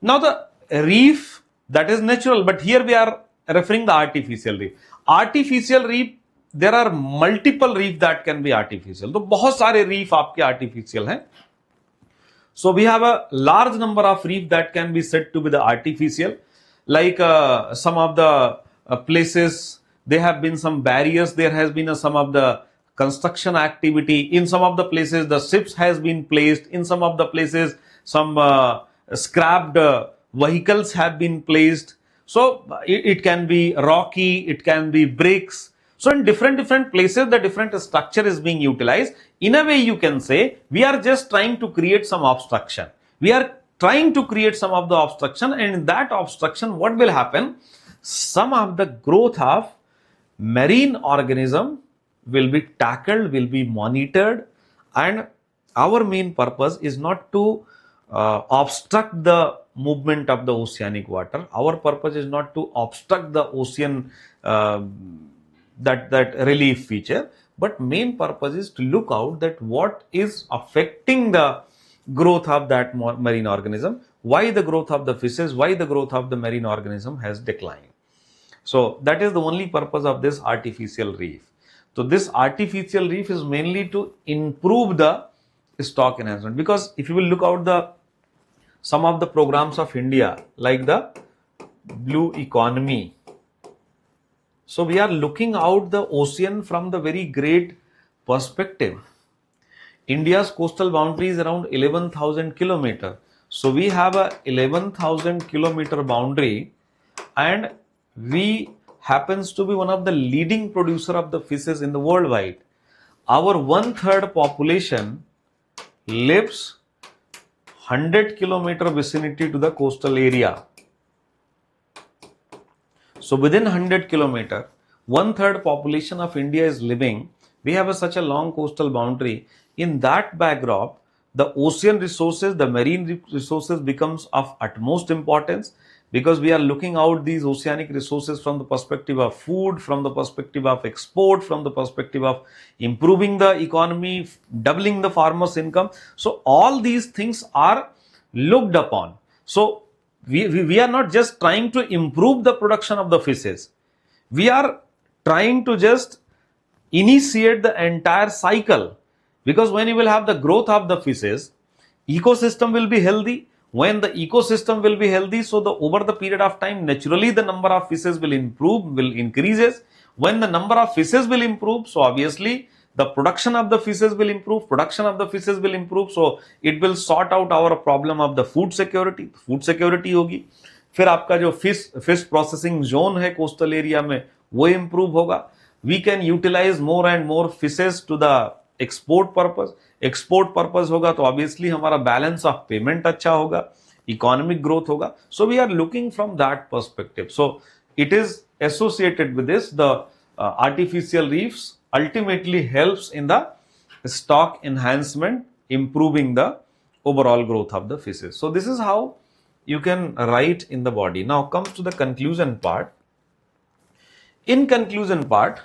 Now the reef, that is natural, but here we are referring the artificial reef. Artificial reef, there are multiple reef that can be artificial. तो बहुत सारे reef आपके artificial हैं. So we have a large number of reef that can be said to be the artificial. Like some of the places, there have been some barriers. There has been some of the construction activity. In some of the places, the ships has been placed. In some of the places, some scrapped vehicles have been placed. So it can be rocky, it can be bricks. So in different places, the different structure is being utilized. In a way, you can say we are just trying to create some obstruction. We are trying to create some of the obstruction, and in that obstruction, what will happen? Some of the growth of marine organism will be tackled, will be monitored, and our main purpose is not to obstruct the movement of the oceanic water. Our purpose is not to obstruct the ocean that relief feature, but main purpose is to look out that what is affecting the growth of that marine organism, why the growth of the fishes, why the growth of the marine organism has declined. So that is the only purpose of this artificial reef. So this artificial reef is mainly to improve the stock enhancement, because if you will look out the some of the programs of India like the blue economy. So we are looking out the ocean from the very great perspective. India's coastal boundary is around 11,000 kilometer. So we have a 11,000 kilometer boundary, and we happens to be one of the leading producer of the fishes in the worldwide. Our 1/3 population lives 100 kilometer vicinity to the coastal area. So within 100 kilometer, 1/3 population of India is living. We have such a long coastal boundary. In that backdrop, the ocean resources, the marine resources becomes of utmost importance, because we are looking out these oceanic resources from the perspective of food, from the perspective of export, from the perspective of improving the economy, doubling the farmers' income. So all these things are looked upon. So we are not just trying to improve the production of the fishes. We are trying to just initiate the entire cycle, because when you will have the growth of the fishes, ecosystem will be healthy. When the ecosystem will be healthy, so the over the period of time, naturally the number of fishes will improve, will increases. When the number of fishes will improve, so obviously the production of the fishes will improve, so it will sort out our problem of the food security होगी. फिर आपका जो fish processing zone है coastal area में, वो improve होगा. We can utilize more and more fishes to the export purpose होगा, तो obviously हमारा balance of payment अच्छा होगा, economic growth होगा. So we are looking from that perspective. So it is associated with this. The artificial reefs ultimately helps in the stock enhancement, improving the overall growth of the fishes. So this is how you can write in the body. Now comes to the conclusion part. In conclusion part,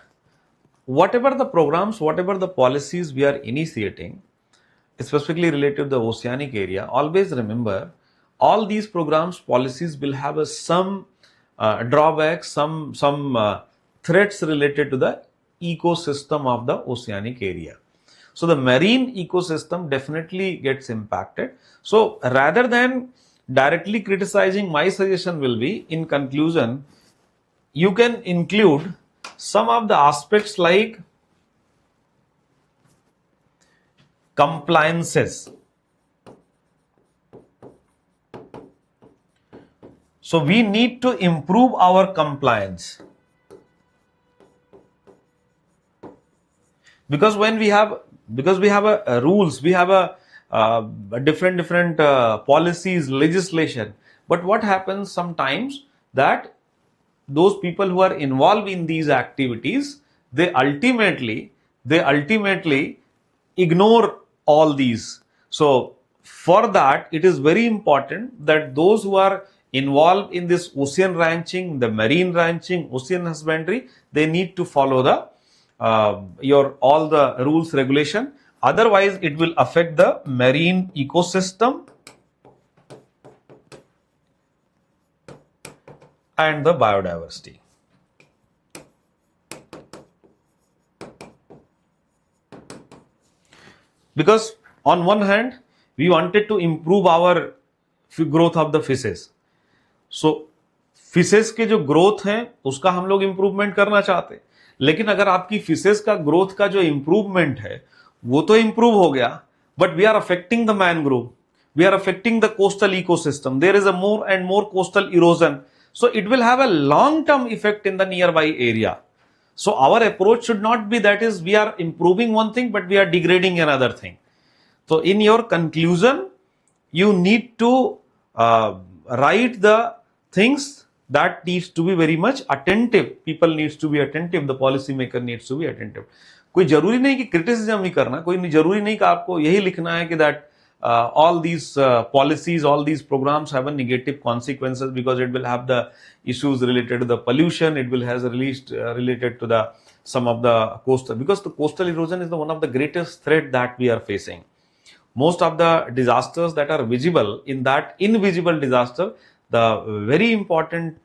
whatever the programs, whatever the policies we are initiating, specifically related to the oceanic area, always remember all these programs, policies will have some drawbacks, some threats related to the ecosystem of the oceanic area. So the marine ecosystem definitely gets impacted. So rather than directly criticizing, my suggestion will be, in conclusion, you can include some of the aspects like compliances. So we need to improve our compliance. because when we have a rules, we have a different policies, legislation. But what happens sometimes that those people who are involved in these activities, they ultimately ignore all these. So for that, it is very important that those who are involved in this ocean ranching, the marine ranching, ocean husbandry, they need to follow the your all the rules, regulation. Otherwise it will affect the marine ecosystem and the biodiversity. Because on one hand, we wanted to improve our growth of the fishes. So fishes के जो growth है उसका हम लोग improvement करना चाहते हैं, लेकिन अगर आपकी फिशेस का ग्रोथ का जो इंप्रूवमेंट है वो तो इंप्रूव हो गया, but we are affecting the mangrove, we are affecting the coastal ecosystem, there is a more and more coastal erosion, so it will have a long term effect in the nearby area. So our approach should not be that is we are improving one thing but we are degrading another thing. So in your conclusion you need to write the things that needs to be very much attentive, people needs to be attentive, the policy maker needs to be attentive. कोई जरूरी नहीं कि criticism ही करना, कोई जरूरी नहीं कि आपको यही लिखना है कि that all these policies, all these programs have a negative consequences because it will have the issues related to the pollution, it will has released related to the some of the coastal, because the coastal erosion is the one of the greatest threat that we are facing. Most of the disasters that are visible, in that invisible disaster, the very important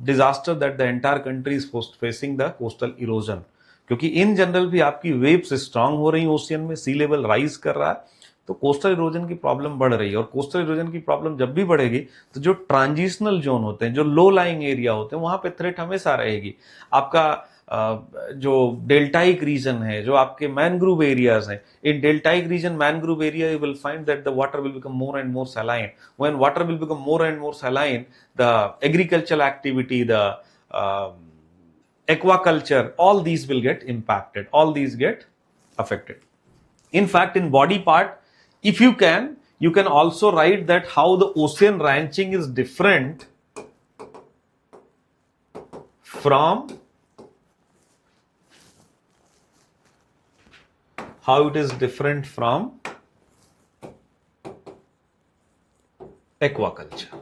disaster that the entire country is facing, the coastal erosion. क्योंकि in general भी आपकी waves strong हो रही ocean में, सी level rise कर रहा है, तो कोस्टल इरोजन की प्रॉब्लम बढ़ रही है. और कोस्टल इरोजन की प्रॉब्लम जब भी बढ़ेगी तो जो ट्रांजिशनल जोन होते हैं, जो लो लाइंग एरिया होते हैं, वहां पे थ्रेट हमेशा रहेगी. आपका जो डेल्टाइक रीजन है, जो आपके मैनग्रूव एरियाज हैं, in deltaic region mangrove area you will find that the water will become more and more saline. When water will become more and more saline, the agricultural activity, the aquaculture, all these will get impacted, all these get affected. In fact, in body part, if you can also write that how the ocean ranching is different from how it is different from aquaculture.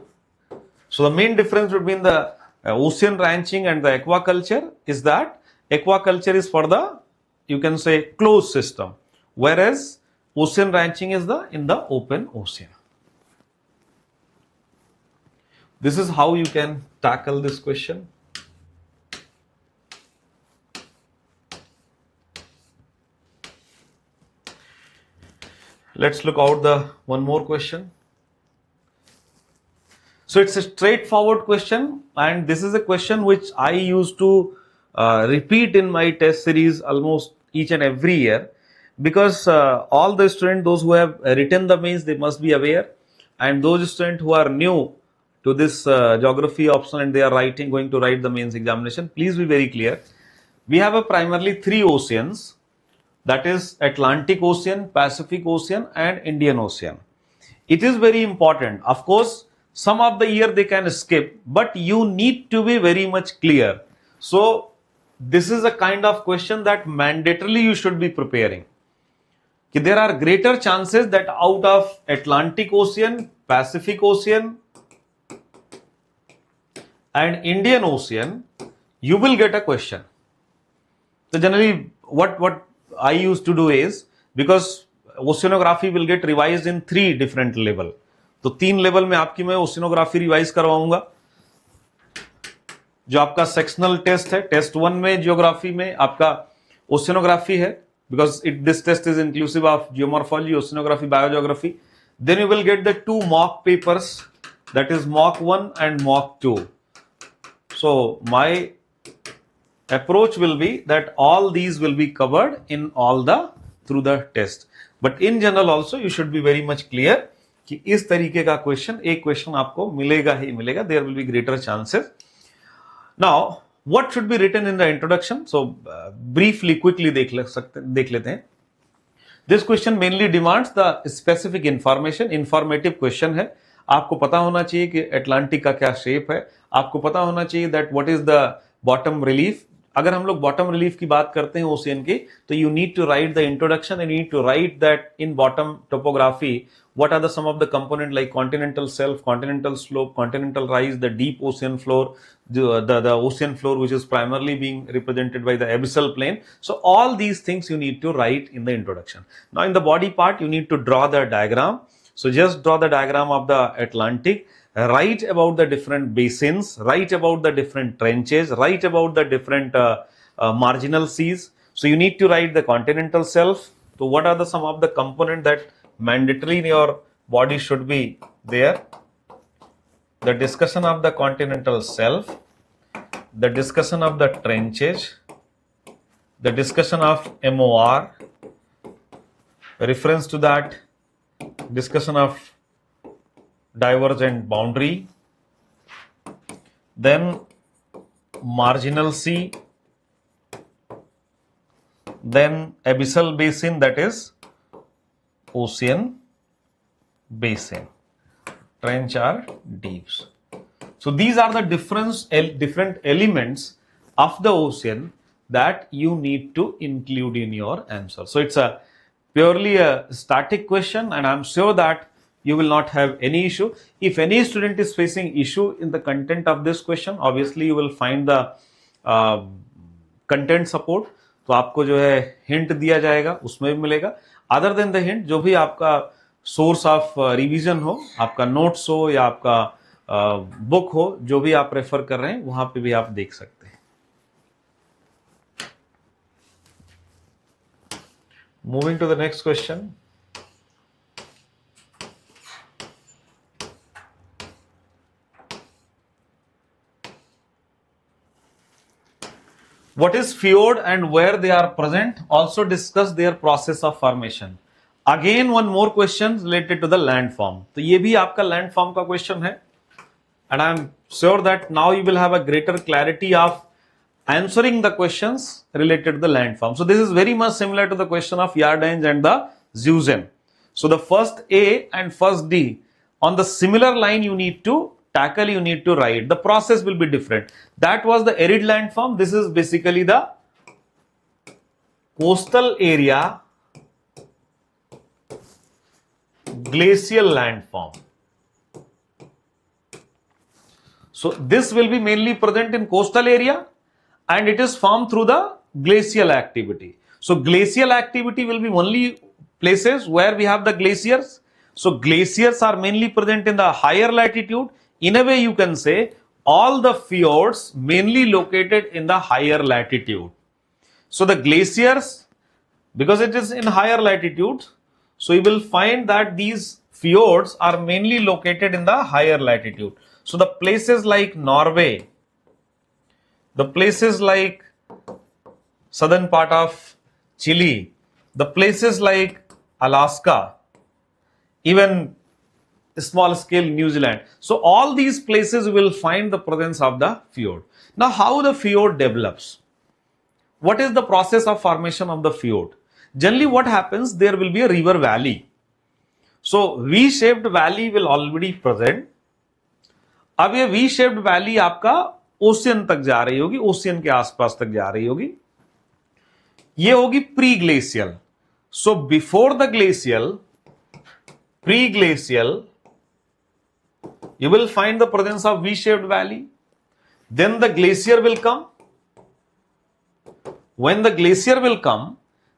So the main difference between the ocean ranching and the aquaculture is that aquaculture is for the, you can say, closed system, whereas ocean ranching is in the open ocean. This is how you can tackle this question. Let's look out the one more question. So it's a straightforward question, and this is a question which I used to repeat in my test series almost each and every year, because all the students, those who have written the mains, they must be aware, and those students who are new to this geography option and they are going to write the mains examination, please be very clear. We have a primarily three oceans, that is Atlantic Ocean, Pacific Ocean and Indian Ocean. It is very important. Of course, some of the year they can skip, but you need to be very much clear. So this is a kind of question that mandatorily you should be preparing. There are greater chances that out of Atlantic Ocean, Pacific Ocean and Indian Ocean, you will get a question. So generally what I used to do is, because oceanography will get revised in 3 different level, तो 3 level में आपकी मैं oceanography revise करवाऊंगा. जो आपका sectional test है, test 1 में geography में आपका ओशिनोग्राफी है, because this test is inclusive of geomorphology, oceanography, biogeography. Then you will get the 2 mock papers, that is mock 1 and mock 2. So my approach will be that all these will be covered in all the through the test, but in general also you should be very much clear कि इस तरीके का question, एक question आपको मिलेगा ही मिलेगा. There will be greater chances. Now What should be written in the introduction? So briefly, quickly देख लेते हैं. This question mainly demands the specific information. Informative question है. आपको पता होना चाहिए कि अटलांटिक का क्या शेप है. आपको पता होना चाहिए that what is the bottom relief. अगर हम लोग bottom relief की बात करते हैं ओशियन की, तो you need to write the introduction and you need to write that in bottom topography what are the some of the component like continental shelf, continental slope, continental rise, the deep ocean floor, the ocean floor which is primarily being represented by the abyssal plain. So all these things you need to write in the introduction. Now in the body part you need to draw the diagram. So just draw the diagram of the Atlantic, write about the different basins, write about the different trenches, write about the different marginal seas. So you need to write the continental shelf. So what are the some of the component that mandatory in your body should be there? The discussion of the continental shelf, the discussion of the trenches, the discussion of MOR, reference to that, discussion of divergent boundary, then marginal sea, then abyssal basin, that is ocean basin, trench or deeps. So these are the different elements of the ocean that you need to include in your answer. So it's a purely a static question, and I'm sure that you will not have any issue. If any student is facing issue in the content of this question, obviously you will find the content support. तो आपको जो है hint दिया जाएगा, उसमें भी मिलेगा. Other than the hint, जो भी आपका सोर्स ऑफ रिवीजन हो, आपका नोट्स हो या आपका बुक हो, जो भी आप रेफर कर रहे हैं वहां पे भी आप देख सकते हैं. Moving to the next question. What is fjord and where they are present? Also discuss their process of formation. Again one more question related to the landform. तो ये भी आपका landform का question है, and I am sure that now you will have a greater clarity of answering the questions related to the landform. So this is very much similar to the question of Yardange and the Zeusen. So the first A and first D on the similar line you need to tackle, you need to write. The process will be different. That was the arid landform. This is basically the coastal area glacial landform. So this will be mainly present in coastal area and it is formed through the glacial activity. So glacial activity will be only places where we have the glaciers. So glaciers are mainly present in the higher latitude. In a way you can say all the fjords mainly located in the higher latitude. So the glaciers, because it is in higher latitude, so you will find that these fjords are mainly located in the higher latitude. So the places like Norway, the places like southern part of Chile, the places like Alaska, even small scale New Zealand. So all these places will find the presence of the fjord. Now how the fjord develops? What is the process of formation of the fjord? Generally what happens, there will be a river valley. So V-shaped valley will already present. अब ये V-shaped valley आपका ocean तक जा रही होगी, ocean के आसपास तक जा रही होगी. ये होगी pre-glacial. So before the glacial, pre-glacial, you will find the presence of V-shaped valley. Then the glacier will come. When the glacier will come,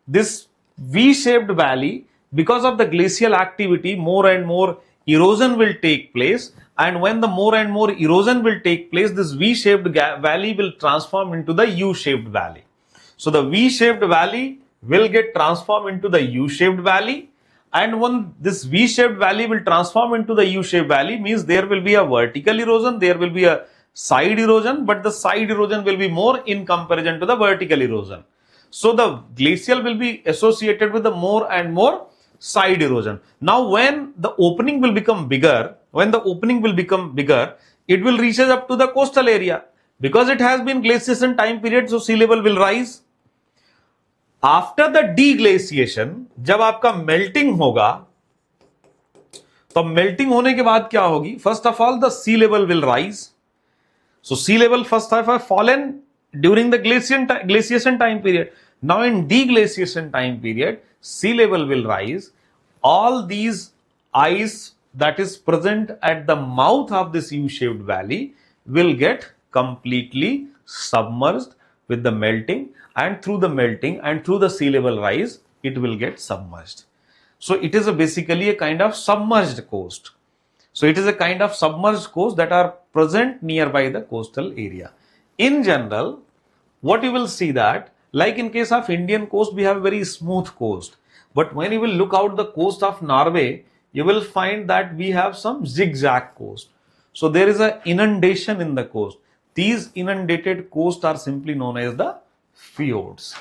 this V-shaped valley, because of the glacial activity, more and more erosion will take place. And when the more and more erosion will take place, this V-shaped valley will transform into the U-shaped valley. So the V-shaped valley will get transformed into the U-shaped valley. And when this V-shaped valley will transform into the U-shaped valley, means there will be a vertical erosion, there will be a side erosion, but the side erosion will be more in comparison to the vertical erosion. So the glacial will be associated with the more and more side erosion. Now when the opening will become bigger, it will reaches up to the coastal area. Because it has been glaciation time period, so sea level will rise. After the deglaciation, जब आपका melting होगा, तो melting होने के बाद क्या होगी? First of all, the sea level will rise. So sea level first have fallen during the glaciation time period. Now in deglaciation time period, sea level will rise. All these ice that is present at the mouth of this U-shaped valley will get completely submerged with the melting, and through the melting and through the sea level rise, it will get submerged. So it is basically a kind of submerged coast. So it is a kind of submerged coast that are present nearby the coastal area. In general, what you will see that, like in case of Indian coast, we have very smooth coast. But when you will look out the coast of Norway, you will find that we have some zigzag coast. So there is an inundation in the coast. These inundated coasts are simply known as the fjords.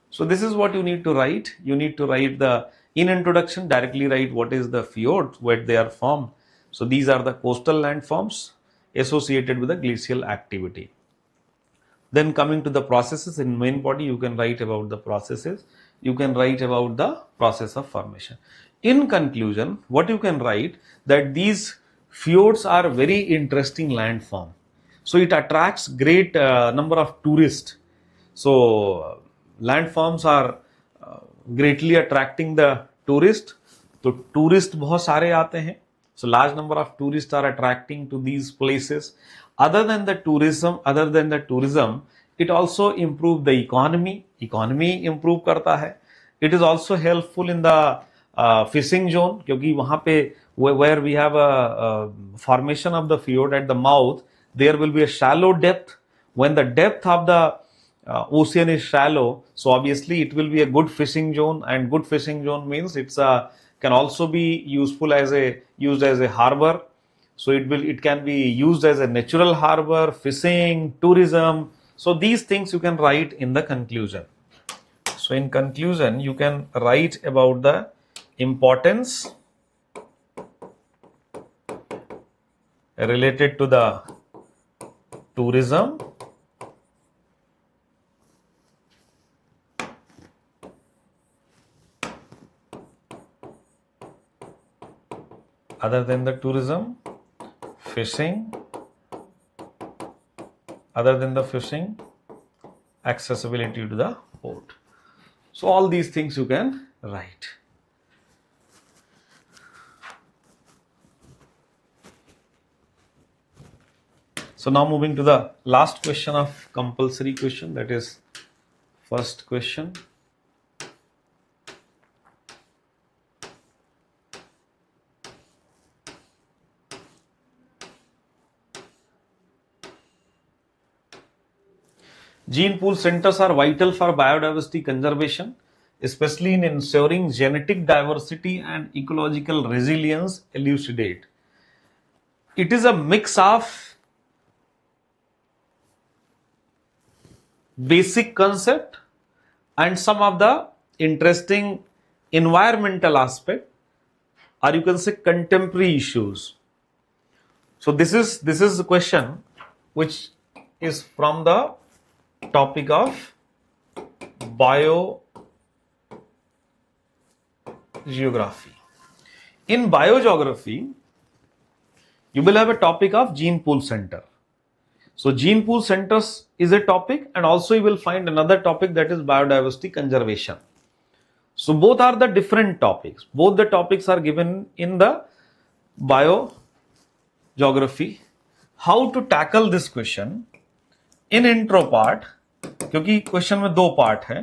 So this is what you need to write. You need to write the, in introduction, directly write what is the fjord, where they are formed. So these are the coastal landforms associated with the glacial activity. Then coming to the processes, in main body you can write about the processes. You can write about the process of formation. In conclusion, what you can write, that these fjords are very interesting landform. So it attracts great number of tourists. So landforms are greatly attracting the tourist. तो tourist बहुत सारे आते हैं. So large number of tourists are attracting to these places. Other than the tourism, it also improve the economy. Economy improve करता है. It is also helpful in the fishing zone, क्योंकि वहाँ पे where we have a formation of the fjord at the mouth, there will be a shallow depth. When the depth of the ocean is shallow, so obviously it will be a good fishing zone, and good fishing zone means it's can also be useful as used as a harbor. So it can be used as a natural harbor, fishing, tourism. So these things you can write in the conclusion. So in conclusion, you can write about the importance related to the tourism, other than the tourism, fishing, other than the fishing, accessibility to the port. So all these things you can write. So now moving to the last question of compulsory question, that is first question. Gene pool centers are vital for biodiversity conservation, especially in ensuring genetic diversity and ecological resilience. Elucidate. It is a mix of basic concept and some of the interesting environmental aspect, or you can say contemporary issues. So this is the question which is from the topic of biogeography. In biogeography, you will have a topic of gene pool center. So gene pool centers is a topic, and also you will find another topic, that is biodiversity conservation. So both are the different topics. Both the topics are given in the biogeography. How to tackle this question? In intro part, क्योंकि question में दो part है,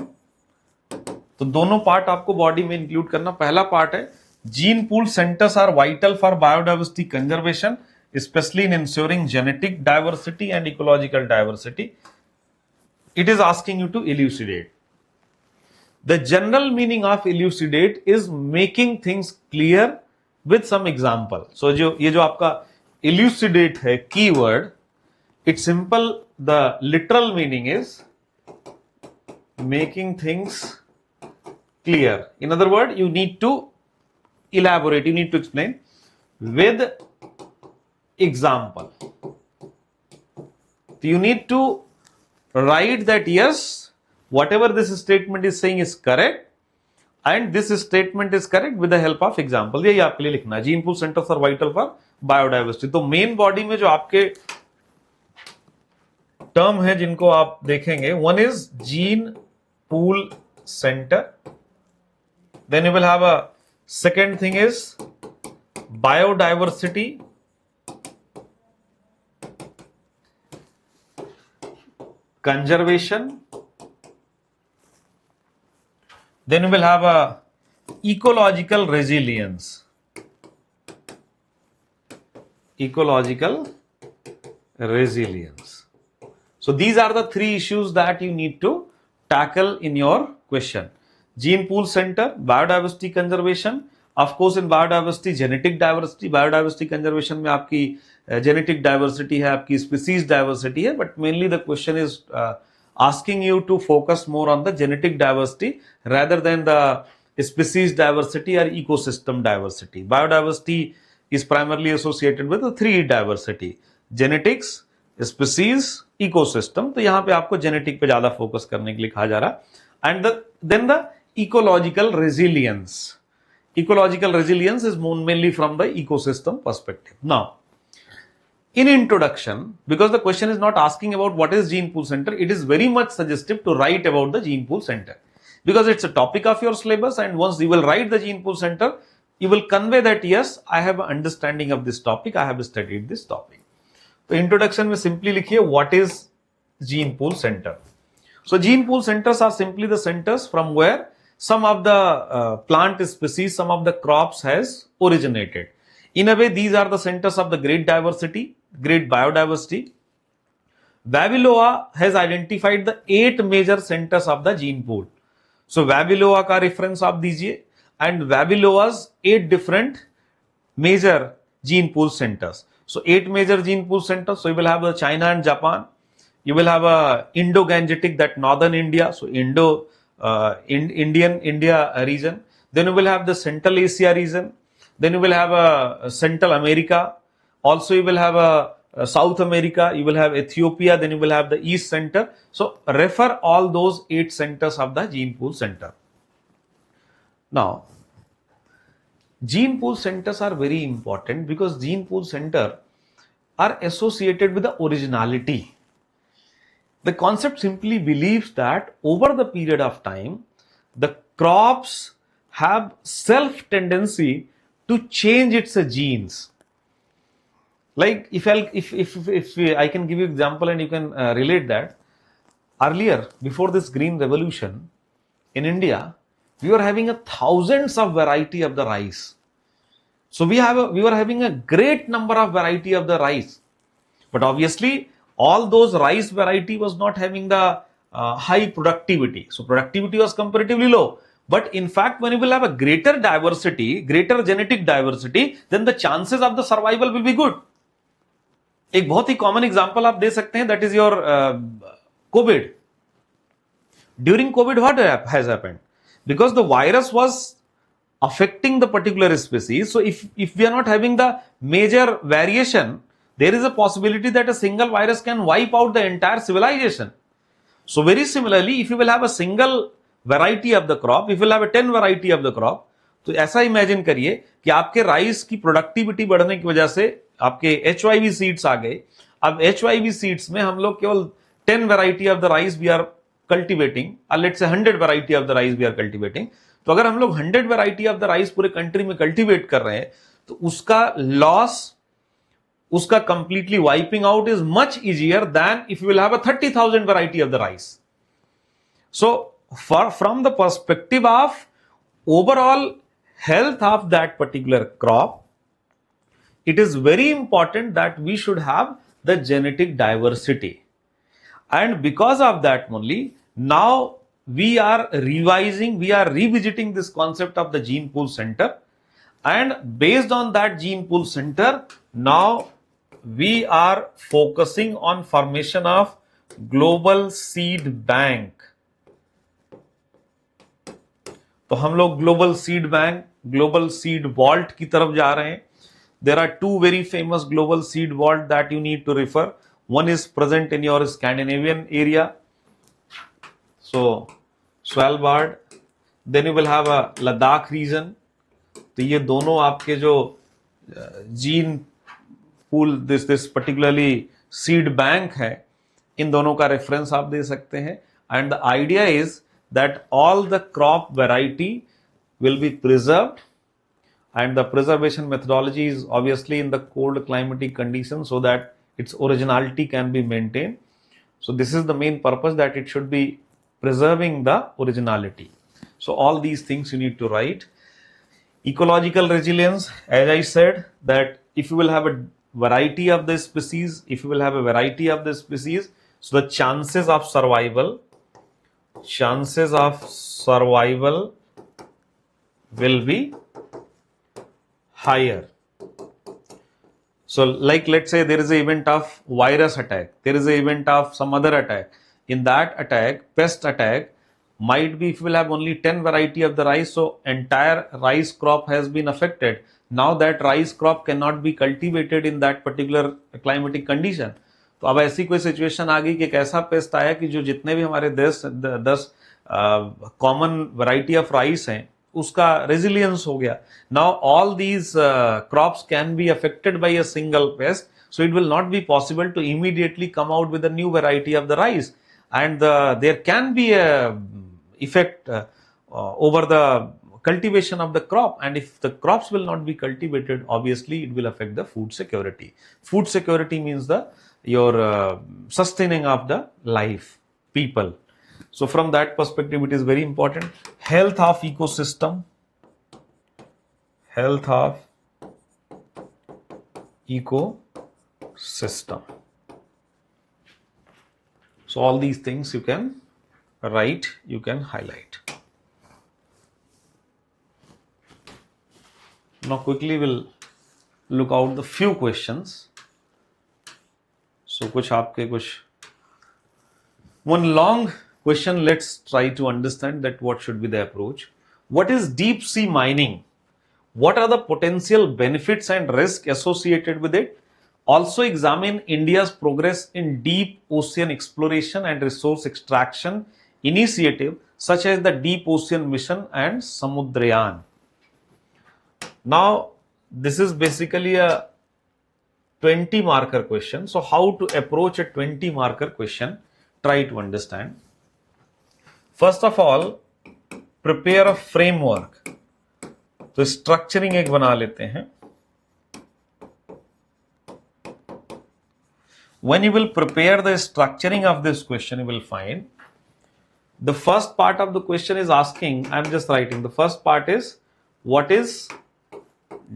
तो दोनों part आपको body में include करना. पहला पार्ट है gene pool centres are vital for biodiversity conservation, specially in ensuring genetic diversity and ecological diversity. It is asking you to elucidate. The general meaning of elucidate is making things clear with some example. So ये जो आपका elucidate है keyword, it's simple. The literal meaning is making things clear. In other words, you need to elaborate, you need to explain with example. You need to write that yes, whatever this statement is saying is correct and this statement is correct with the help of example. यही आपके लिए लिखना है. Gene pool centres are vital for biodiversity. तो main body में जो आपके term है जिनको आप देखेंगे, one is gene pool centre, then you will have a second thing is biodiversity, conservation, then we will have a ecological resilience. Ecological resilience. So these are the three issues that you need to tackle in your question. Gene pool center, biodiversity conservation, of course in biodiversity genetic diversity, biodiversity conservation में आपकी genetic diversity है, आपकी species diversity है, but mainly the question is asking you to focus more on the genetic diversity rather than the species diversity or ecosystem diversity. Biodiversity is primarily associated with the three diversity: genetics, species, ecosystem. तो यहाँ पे आपको genetic पे ज्यादा focus करने के लिए कहा जा रहा. And then the ecological resilience. Ecological resilience is mainly from the ecosystem perspective. Now, in introduction, because the question is not asking about what is gene pool center, it is very much suggestive to write about the gene pool center because it's a topic of your syllabus, and once you will write the gene pool center, you will convey that yes, I have an understanding of this topic, I have studied this topic. So introduction में simply लिखिए what is gene pool center. So gene pool centers are simply the centers from where some of the plant species, some of the crops has originated. In a way, these are the centers of the great diversity, great biodiversity. Vavilova has identified the 8 major centers of the gene pool. So Vavilova का reference आप दीजिए, and Vavilova's 8 different major gene pool centers. So 8 major gene pool centers. So you will have the China and Japan. You will have a Indo-Gangetic, that northern India. So Indian India region. Then you will have the Central Asia region. Then you will have a Central America. Also you will have a South America. You will have Ethiopia. Then you will have the East Center. So refer all those 8 centers of the gene pool center. Now, gene pool centers are very important because gene pool center are associated with the originality. The concept simply believes that over the period of time, the crops have self tendency to change its genes. Like if I can give you example and you can relate that. Earlier, before this green revolution in India, we were having thousands of variety of the rice. So we were having a great number of variety of the rice, but obviously all those rice variety was not having the high productivity. So productivity was comparatively low. But in fact, when you will have a greater diversity, greater genetic diversity, then the chances of the survival will be good. एक बहुत ही common example आप दे सकते हैं, that is your COVID. During COVID, what has happened? Because the virus was affecting the particular species. So if we are not having the major variation, there is a possibility that a single virus can wipe out the entire civilization. So very similarly, if you will have a single variety of the crop, if you will have a 10 variety of the crop, तो ऐसा imagine करिए कि आपके rice की productivity बढ़ने की वजह से आपके HYV सीड्स आ गए. अब HYV सीड्स में हम लोग केवल 10 variety of the rice we are cultivating, or let's say 100 variety of the rice we are cultivating. तो अगर हम लोग 100 variety of the rice पूरे कंट्री में कल्टीवेट कर रहे हैं, तो उसका लॉस, उसका completely wiping out is much easier than if you will have a 30,000 variety of the rice. So from the perspective of overall health of that particular crop, it is very important that we should have the genetic diversity. And because of that only, now we are revising, we are revisiting this concept of the gene pool center. And based on that gene pool center, now we are focusing on formation of global seed bank. तो हम लोग global seed bank, global seed vault की तरफ जा रहे हैं. There are two very famous global seed vault that you need to refer. One is present in your Scandinavian area, so Svalbard. Then you will have a Ladakh region. तो ये दोनों आपके जो gene pool this particularly seed bank है, इन दोनों का reference आप दे सकते हैं. And the idea is that all the crop variety will be preserved, and the preservation methodology is obviously in the cold climatic conditions so that its originality can be maintained. So this is the main purpose, that it should be preserving the originality. So all these things you need to write. Ecological resilience, as I said, that if you will have a variety of the species, so the chances of survival will be higher. So like, let's say there is an event of virus attack, there is an event of some other attack. In that attack, pest attack, might be if you will have only 10 variety of the rice, so entire rice crop has been affected. Now that rice crop cannot be cultivated in that particular climatic condition. तो अब ऐसी कोई situation आ गई कि एक ऐसा paste आया कि जो जितने भी हमारे 10 कॉमन वैरायटी ऑफ राइस हैं उसका रेजिलियंस हो गया. Now all these crops can be affected by a single paste, so it will not be possible to immediately come out with a new variety of the rice, and there can be a effect over the cultivation of the crop, and if the crops will not be cultivated, obviously it will affect the food security. Food security means your sustaining of the life people. So from that perspective it is very important. Health of ecosystem, so all these things you can write, you can highlight. Now quickly we'll look out the few questions. So one long question, let's try to understand that what should be the approach. What is deep sea mining? What are the potential benefits and risk associated with it? Also examine India's progress in deep ocean exploration and resource extraction initiative such as the Deep Ocean Mission and Samudrayan. Now this is basically a 20 marker question. So how to approach a 20 marker question? Try to understand. First of all, prepare a framework. तो structuring एक बना लेते हैं. When you will prepare the structuring of this question, you will find the first part of the question is asking, I am just writing, the first part is, what is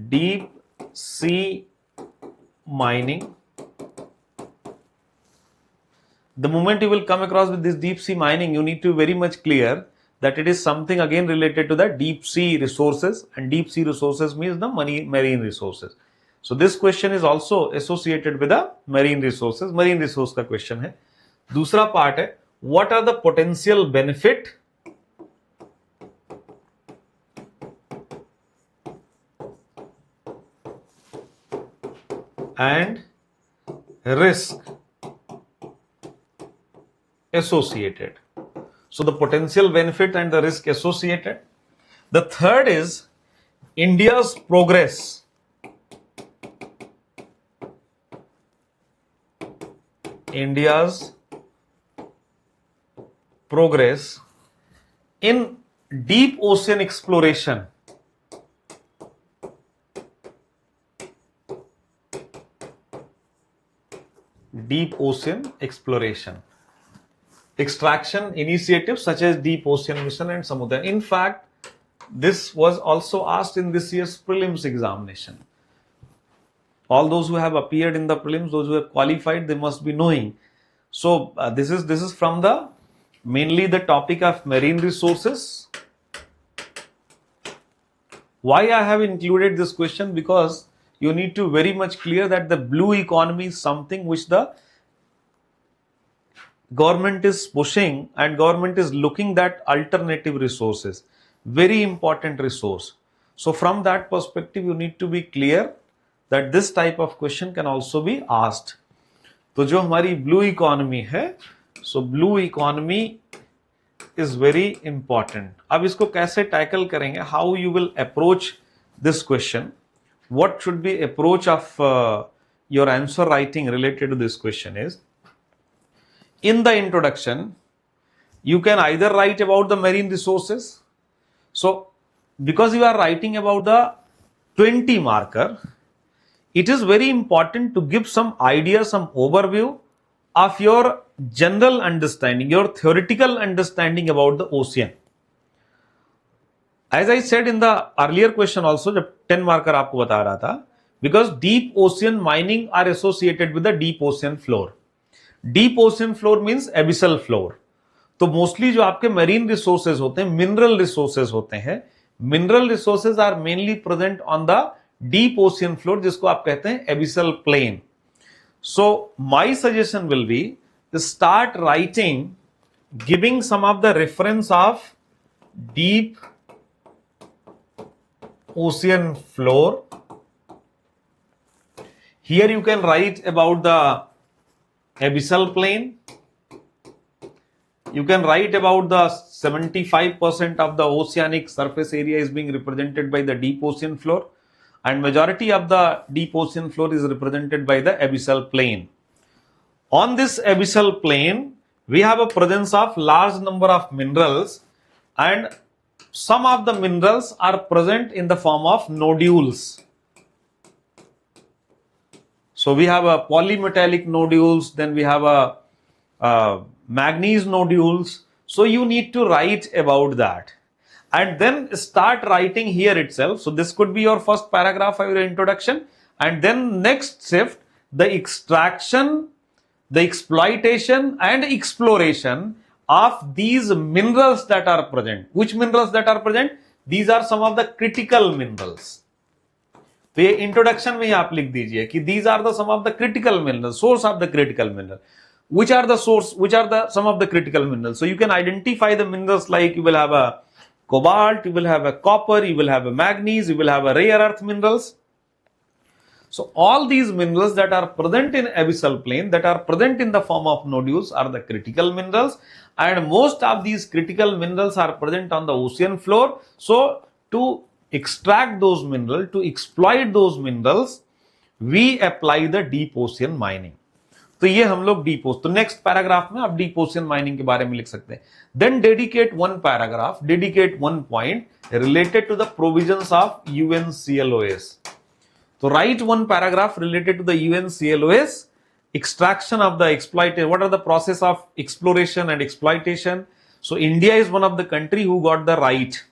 deep sea mining? The moment you will come across with this deep sea mining, you need to be very much clear that it is something again related to the deep sea resources, and deep sea resources means the marine resources. So this question is also associated with the marine resources. Marine resource का question है. दूसरा part है, what are the potential benefit and risk associated. So the potential benefit and the risk associated. The third is India's progress. In deep ocean exploration. Deep ocean exploration. Extraction initiatives such as Deep Ocean Mission and Samudrayan. In fact, this was also asked in this year's prelims examination. All those who have appeared in the prelims, those who have qualified, they must be knowing. So this is from the mainly the topic of marine resources. Why I have included this question? Because you need to very much clear that the blue economy is something which the government is pushing, and government is looking at alternative resources, very important resource. So from that perspective, you need to be clear that this type of question can also be asked. तो जो हमारी blue economy है, सो blue economy is very important. अब इसको कैसे tackle करेंगे, how you will approach this question, what should be approach of your answer writing related to this question is, in the introduction you can either write about the marine resources. So because you are writing about the 20 marker, it is very important to give some idea, some overview of your general understanding, your theoretical understanding about the ocean. As I said in the earlier question also, जब 10 marker आपको बता रहा था, because deep ocean mining are associated with the deep ocean floor. Deep ocean floor means abyssal floor. तो mostly जो आपके marine resources होते हैं, mineral resources होते हैं, mineral resources are mainly present on the deep ocean floor, जिसको आप कहते हैं abyssal plain. So my suggestion will be to start writing, giving some of the reference of deep ocean floor. Here you can write about the abyssal plain. You can write about the 75% of the oceanic surface area is being represented by the deep ocean floor, and majority of the deep ocean floor is represented by the abyssal plain. On this abyssal plain, we have a presence of large number of minerals, and some of the minerals are present in the form of nodules. So we have a polymetallic nodules, then we have a manganese nodules. So you need to write about that, and then start writing here itself. So this could be your first paragraph of your introduction, and then next shift, the extraction, the exploitation and exploration of these minerals that are present. Which minerals that are present? These are some of the critical minerals. तो ये introduction में ही आप लिख दीजिए कि these are the some of the critical minerals, source of the critical mineral. Which are the source? Which are the some of the critical minerals? So you can identify the minerals like you will have a cobalt, you will have a copper, you will have a manganese, you will have a rare earth minerals. So all these minerals that are present in abyssal plain, that are present in the form of nodules, are the critical minerals, and most of these critical minerals are present on the ocean floor. So to extract those minerals, to exploit those minerals, we apply the deep ocean mining. तो ये हम लोग deep ocean, तो next paragraph में आप deep ocean mining के बारे में लिख सकते हैं. Then dedicate one paragraph, dedicate one point related to the provisions of UNCLOS. So write one paragraph related to the UNCLOS, extraction of the exploitation. What are the process of exploration and exploitation? So India is one of the country who got the right.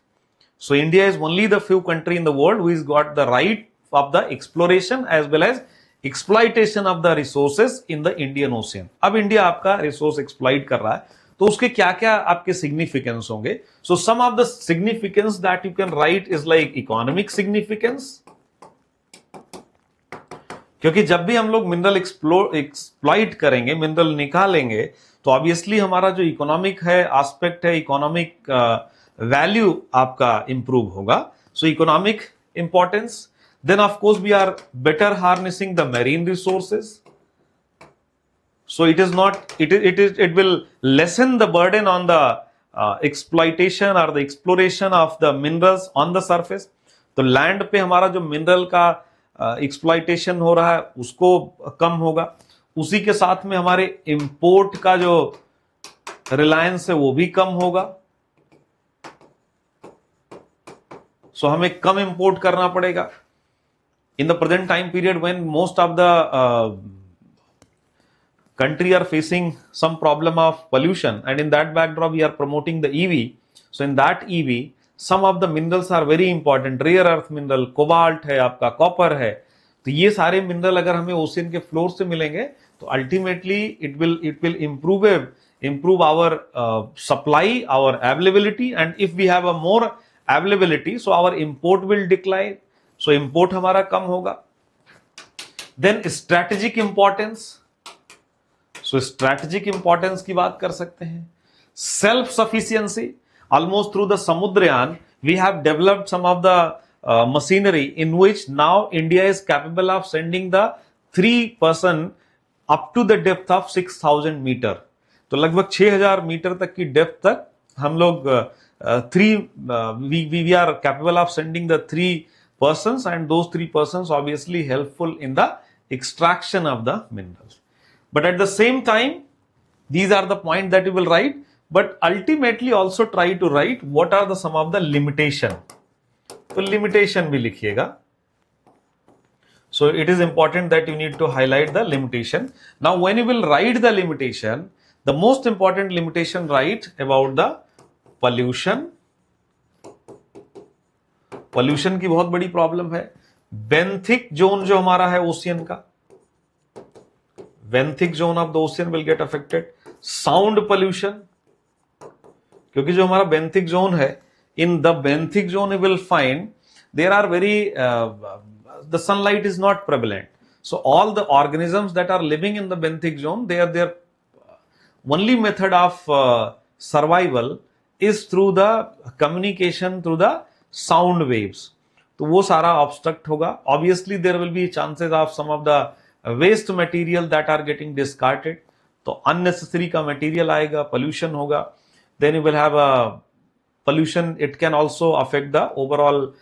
So India is only the few country in the world who has got the right of the exploration as well as exploitation of the resources in the Indian Ocean. अब India आपका resource exploit कर रहा है, तो उसके क्या क्या आपके significance होंगे? So some of the significance that you can write is like economic significance. क्योंकि जब भी हम लोग मिनरल एक्सप्लॉइट करेंगे, मिनरल निकालेंगे, तो ऑब्वियसली हमारा जो इकोनॉमिक है एस्पेक्ट है, इकोनॉमिक वैल्यू आपका इंप्रूव होगा. So economic importance. Then of course we are better harnessing the marine resources. So it will lessen the burden on the exploitation or the exploration of the minerals on the surface. तो land पे हमारा जो mineral का exploitation हो रहा है उसको कम होगा. उसी के साथ में हमारे इंपोर्ट का जो रिलायंस है वो भी कम होगा. सो हमें कम इंपोर्ट करना पड़ेगा. In the present time period when most of the country are facing some problem of pollution, and in that backdrop we are promoting the EV. So in that EV some of the minerals are very important. rare earth mineral, cobalt है आपका, copper है. तो ये सारे mineral अगर हमें ocean के floor से मिलेंगे तो ultimately it will improve our supply, our availability, and if we have a more availability so our import will decline. So import हमारा कम होगा. Then strategic importance. So strategic importance की बात कर सकते हैं. Self sufficiency. Almost through the Samudrayan we have developed some of the machinery in which now India is capable of sending the 3-person up to the depth of 6,000 metre. तो लगभग 6,000 metre तक की depth तक हम लोग we are capable of sending the 3 persons, and those 3 persons obviously helpful in the extraction of the minerals. But at the same time, these are the points that you will write, but ultimately also try to write what are the some of the limitation. तो limitation भी लिखिएगा. So it is important that you need to highlight the limitation. Now when you will write the limitation, the most important limitation write about the pollution. Pollution की बहुत बड़ी problem है. Benthic zone जो हमारा है ocean का, benthic zone of the ocean will get affected. Sound pollution, क्योंकि जो हमारा benthic zone है, in the benthic zone you will find there are very the sunlight is not prevalent. So all the organisms that are living in the benthic zone, their only method of survival is through the communication through the sound waves. तो वो सारा obstruct होगा. Obviously there will be chances of some of the waste material that are getting discarded. तो unnecessary का material आएगा, pollution होगा. Then you will have a pollution. It can also affect the overall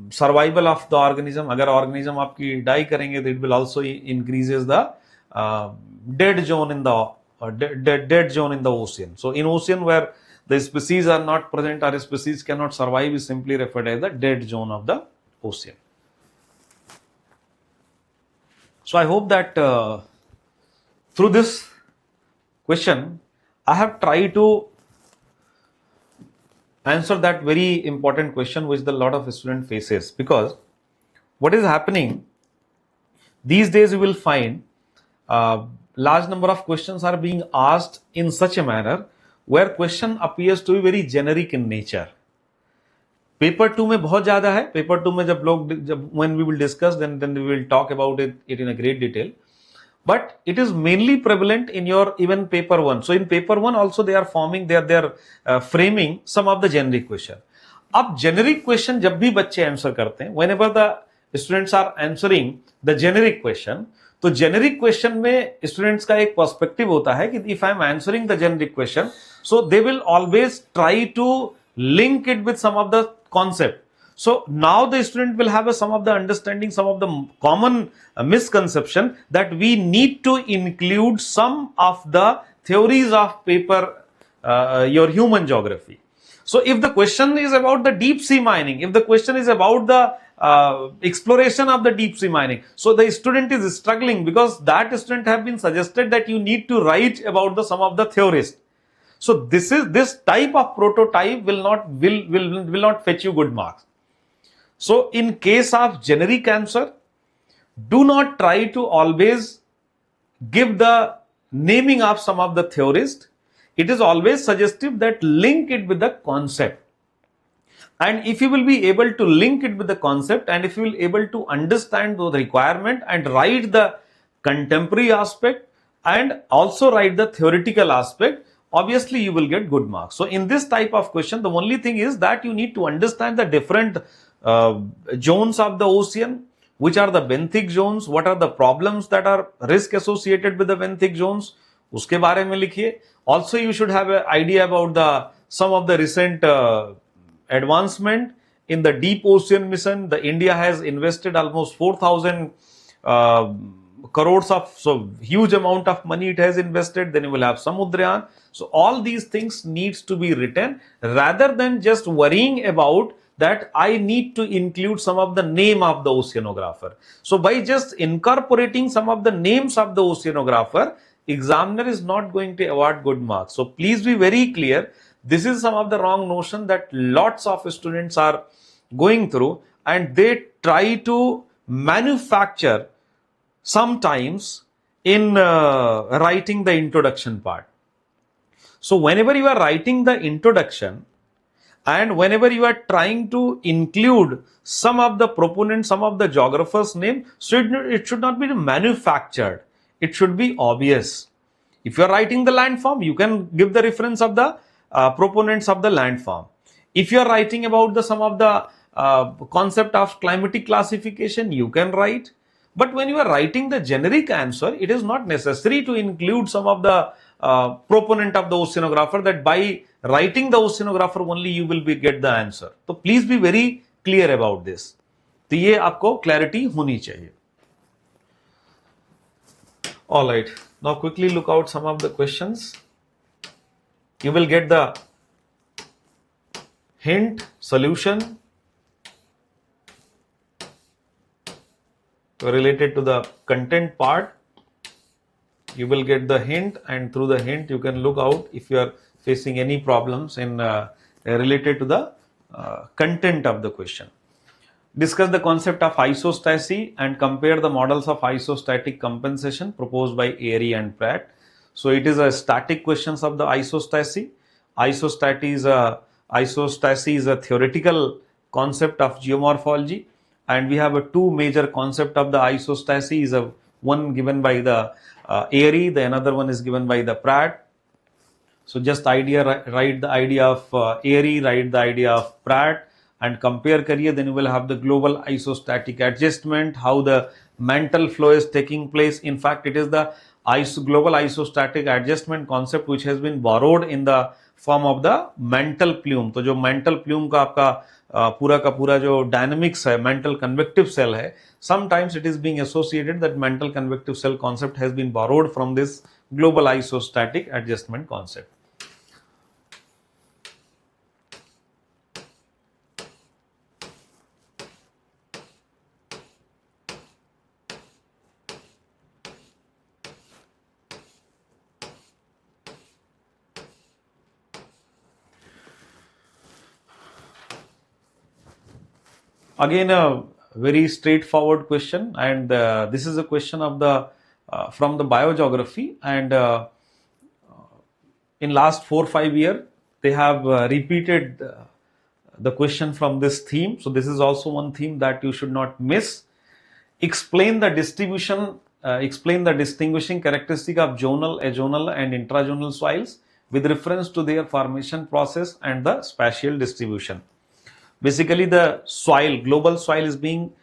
survival of the organism. अगर organism आपकी die करेंगे, तो it will also increases the dead zone in the dead zone in the ocean. So in ocean where the species are not present or species cannot survive is simply referred as the dead zone of the ocean. So I hope that through this question, I have tried to answer that very important question which the lot of student faces, because what is happening these days, you will find large number of questions are being asked in such a manner where question appears to be very generic in nature. Paper 2 में बहुत ज्यादा है. Paper 2 में जब when we will discuss, then we will talk about it in a great detail. But it is mainly prevalent in your even paper 1. So in paper 1 also they are forming, they are framing some of the generic question. अब generic question जब भी बच्चे answer करते हैं, whenever the students are answering the generic question, तो generic question में students का एक perspective होता है कि if I am answering the generic question, so they will always try to link it with some of the concept. So now the student will have some of the understanding, some of the common misconception that we need to include some of the theories of paper, your human geography. So if the question is about the deep sea mining, if the question is about the exploration of the deep sea mining, so the student is struggling because that student have been suggested that you need to write about the some of the theorists. So this type of prototype will not fetch you good marks. So in case of generic answer, do not try to always give the naming of some of the theorists. It is always suggestive that link it with the concept. And if you will be able to link it with the concept, and if you will be able to understand the requirement and write the contemporary aspect and also write the theoretical aspect, obviously you will get good marks. So in this type of question, the only thing is that you need to understand the different zones of the ocean, which are the benthic zones, what are the problems that are risk associated with the benthic zones, उसके बारे में लिखिए. Also you should have an idea about the some of the recent advancement in the deep ocean mission. The India has invested almost 4,000 crores of, so huge amount of money it has invested. Then you will have Samudrayan. So all these things needs to be written rather than just worrying about that I need to include some of the name of the oceanographer. So by just incorporating some of the names of the oceanographer, examiner is not going to award good marks. So please be very clear. This is some of the wrong notion that lots of students are going through, and they try to manufacture sometimes in writing the introduction part. So whenever you are writing the introduction and whenever you are trying to include some of the proponents, some of the geographers' name, so it should not be manufactured. It should be obvious. If you are writing the landform, you can give the reference of the proponents of the landform. If you are writing about the some of the concept of climatic classification, you can write. But when you are writing the generic answer, it is not necessary to include some of the proponent of the oceanographer, that by writing the oceanographer only you will get the answer. So please be very clear about this. तो ये आपको clarity होनी चाहिए. All right. Now quickly look out some of the questions. You will get the hint, solution related to the content part. You will get the hint, and through the hint you can look out if you are facing any problems in related to the content of the question. Discuss the concept of isostasy and compare the models of isostatic compensation proposed by Airy and Pratt. So it is a static questions of the isostasy. Isostasy is a theoretical concept of geomorphology, and we have a two major concept of the isostasy. Is a one given by the Airy, the another one is given by the Pratt. So just idea, write the idea of Airy, write the idea of Pratt, and compare kariye. Then you will have the global isostatic adjustment, how the mantle flow is taking place. In fact, it is the global isostatic adjustment concept which has been borrowed in the form of the mantle plume. तो जो mantle plume का आपका पूरा का पूरा जो dynamics है, mantle convective cell है, sometimes it is being associated that mantle convective cell concept has been borrowed from this global isostatic adjustment concept. Again, a very straightforward question, and this is a question of the from the biogeography, and in last 4-5 years they have repeated the question from this theme. So this is also one theme that you should not miss. Explain the distribution, explain the distinguishing characteristic of zonal, azonal and intrazonal soils with reference to their formation process and the spatial distribution. Basically, the soil, global soil is being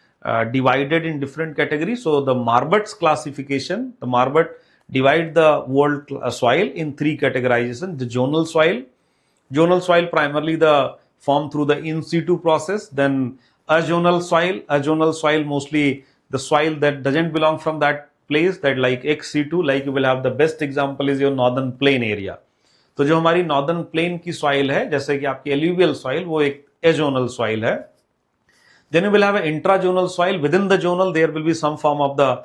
divided in different categories. So the Marbutt's classification, the Marbutt divide the world soil in three categorizations. The zonal soil primarily the formed through the in situ process. Then azonal soil mostly the soil that doesn't belong from that place, that like ex situ, like you will have the best example is your northern plain area. तो जो हमारी northern plain की soil है, जैसे कि आपकी alluvial soil, वो एक azonal soil है. Then you will have an intrazonal soil. Within the zonal, there will be some form of the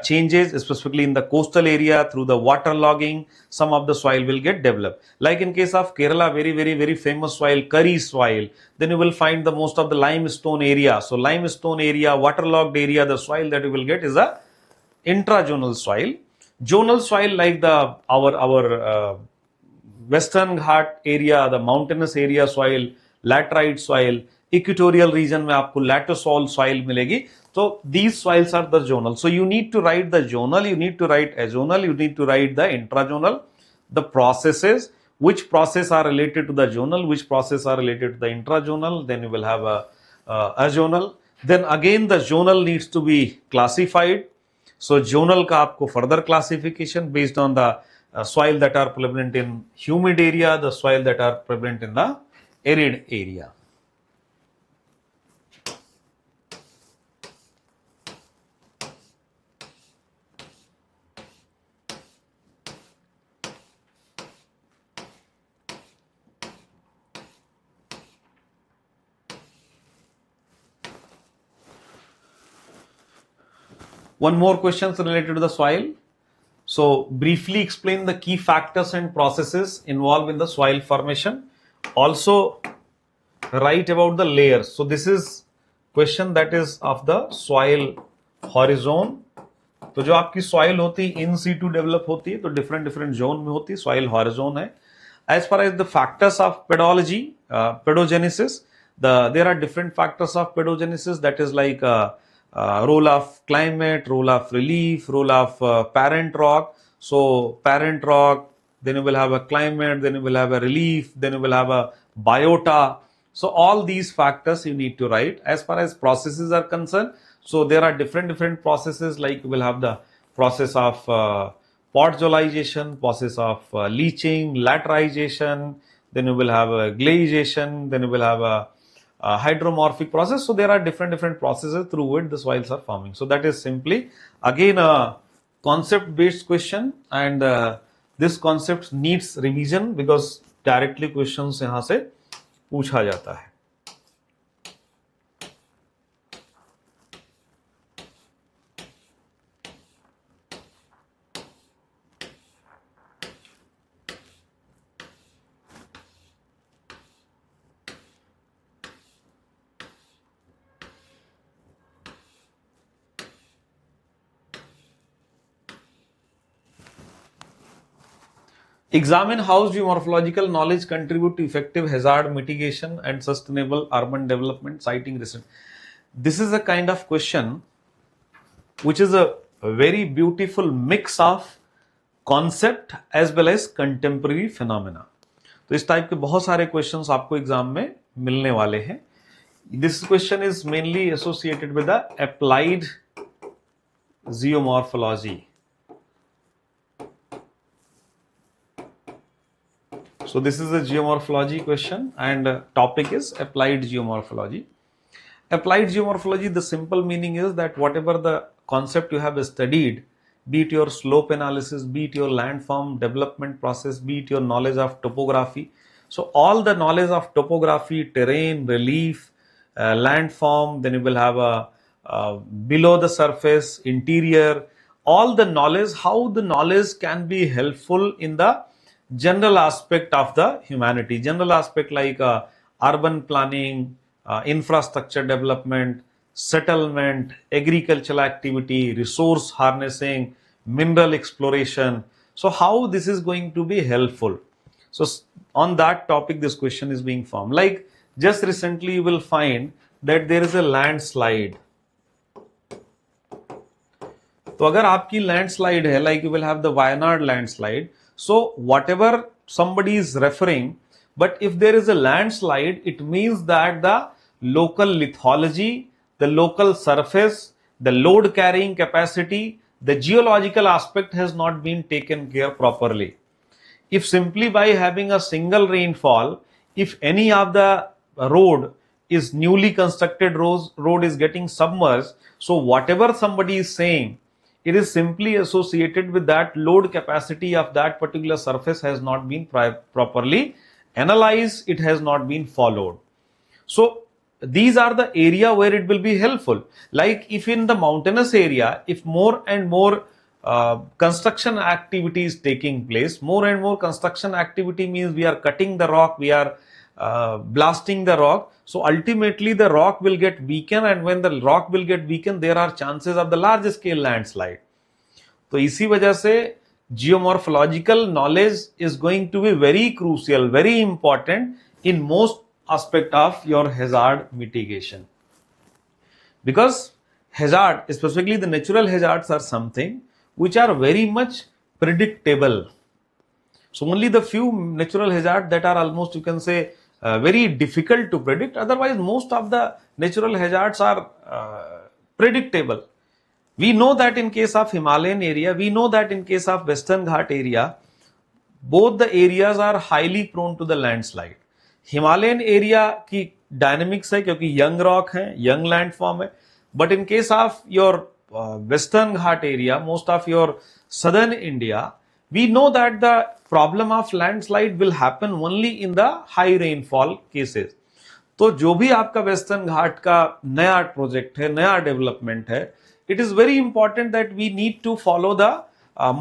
changes, specifically in the coastal area through the water logging. Some of the soil will get developed. Like in case of Kerala, very famous soil, curry soil. Then you will find the most of the limestone area. So limestone area, waterlogged area, the soil that you will get is a intrazonal soil. Zonal soil like the our Western Ghat area, the mountainous area soil, laterite soil, equatorial region में आपको lateral soil मिलेगी. So these soils are the zonal. So you need to write the zonal, you need to write azonal, you need to write the intrazonal, the processes, which process are related to the zonal, which process are related to the intrazonal. Then you will have a azonal. Then again the zonal needs to be classified. So zonal का आपको further classification based on the soil that are prevalent in humid area, the soil that are prevalent in the arid area. One more question related to the soil. So briefly explain the key factors and processes involved in the soil formation. Also write about the layers. So this is question that is of the soil horizon. तो जो आपकी soil होती है in situ develop होती है, तो different zone में होती है, soil horizon है. As far as the factors of pedology, pedogenesis, there are different factors of pedogenesis, that is like role of climate, role of relief, role of parent rock. So parent rock, then you will have a climate, then you will have a relief, then you will have a biota. So all these factors you need to write. As far as processes are concerned, so there are different processes, like you will have the process of podzolization, process of leaching, laterization, then you will have a glaciation, then you will have a hydromorphic process. So there are different processes through which the soils are forming. So that is simply again a concept based question, and this concept needs revision because directly questions यहाँ से पूछा जाता है. Examine how geomorphological knowledge contribute to effective hazard mitigation and sustainable urban development, citing recent. This is a kind of question which is a very beautiful mix of concept as well as contemporary phenomena. तो इस type के बहुत सारे questions आपको exam में मिलने वाले हैं. This question is mainly associated with the applied geomorphology. So this is a geomorphology question, and topic is applied geomorphology. Applied geomorphology, the simple meaning is that whatever the concept you have studied, be it your slope analysis, be it your landform development process, be it your knowledge of topography. So all the knowledge of topography, terrain, relief, landform, then you will have a below the surface, interior, all the knowledge, how the knowledge can be helpful in the general aspect of the humanity, general aspect like urban planning, infrastructure development, settlement, agricultural activity, resource harnessing, mineral exploration. So how this is going to be helpful? So on that topic this question is being formed. Like just recently you will find that there is a landslide. तो अगर आपकी landslide है, like you will have the Wayanad landslide, so whatever somebody is referring, but if there is a landslide, it means that the local lithology, the local surface, the load carrying capacity, the geological aspect has not been taken care properly. If simply by having a single rainfall, if any of the road is newly constructed road is getting submerged, so whatever somebody is saying, it is simply associated with that load capacity of that particular surface has not been properly analyzed, it has not been followed. So these are the area where it will be helpful. Like if in the mountainous area, if more and more construction activity is taking place, more and more construction activity means we are cutting the rock, we are blasting the rock. So ultimately the rock will get weakened, and when the rock will get weakened, there are chances of the large scale landslide. तो इसी वजह से geomorphological knowledge is going to be very crucial, very important in most aspect of your hazard mitigation. Because hazard, specifically the natural hazards, are something which are very much predictable. So only the few natural hazards that are almost, you can say, very difficult to predict. Otherwise, most of the natural hazards are predictable. We know that in case of Himalayan area, we know that in case of Western Ghat area, both the areas are highly prone to the landslide. Himalayan area की dynamics है क्योंकि young rock है, young landform है. But in case of your Western Ghat area, most of your southern India, we know that the problem of landslide will happen only in the high rainfall cases. तो जो भी आपका western घाट का नया project है, नया development है, it is very important that we need to follow the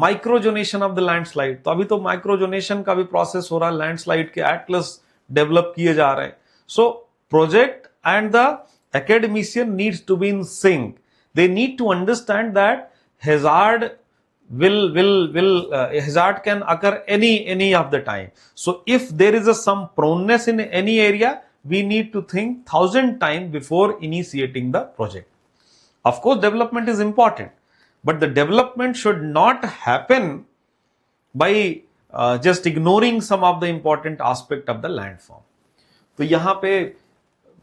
microzonation of the landslide. तो अभी तो माइक्रोजोनेशन का भी प्रोसेस हो रहा है, लैंडस्लाइड के एटलस डेवलप किए जा रहे हैं. So project and the academician needs to be in sync. They need to understand that hazard hazard can occur any of the time. So if there is some proneness in any area, we need to think 1,000 times before initiating the project. Of course, development is important, but the development should not happen by just ignoring some of the important aspect of the landform. तो यहाँ पे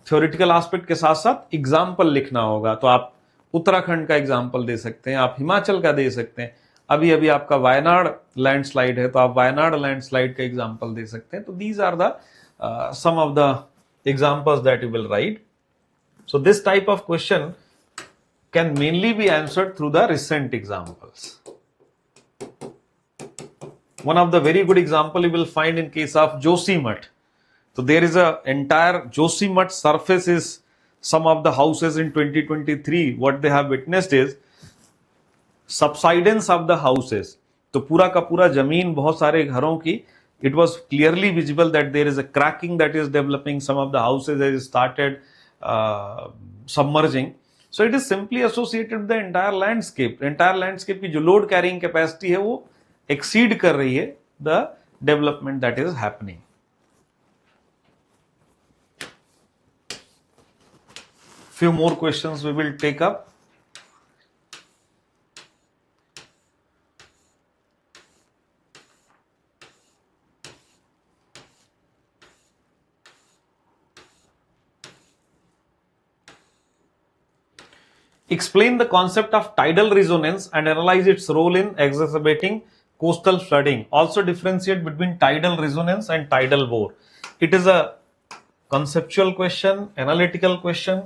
theoretical aspect के साथ साथ example लिखना होगा, तो आप उत्तराखंड का एग्जाम्पल दे सकते हैं, आप हिमाचल का दे सकते हैं, अभी अभी आपका वायनाड लैंडस्लाइड है तो आप वायनाड लैंडस्लाइड का एग्जाम्पल दे सकते हैं. तो these are the some of the examples that you will write. So this type of question can mainly be answered through the recent examples. One of the very good example you will find in case of Joshimath. So there is a entire Joshimath surface is some of the houses in 2023 what they have witnessed is subsidence of the houses. तो पूरा का पूरा जमीन बहुत सारे घरों की it was clearly visible that there is a cracking that is developing. Some of the houses has started submerging. So it is simply associated with the entire landscape. Entire landscape की जो load carrying capacity है वो exceed कर रही है the development that is happening. Few more questions we will take up. Explain the concept of tidal resonance and analyze its role in exacerbating coastal flooding. Also differentiate between tidal resonance and tidal bore. It is a conceptual question, analytical question.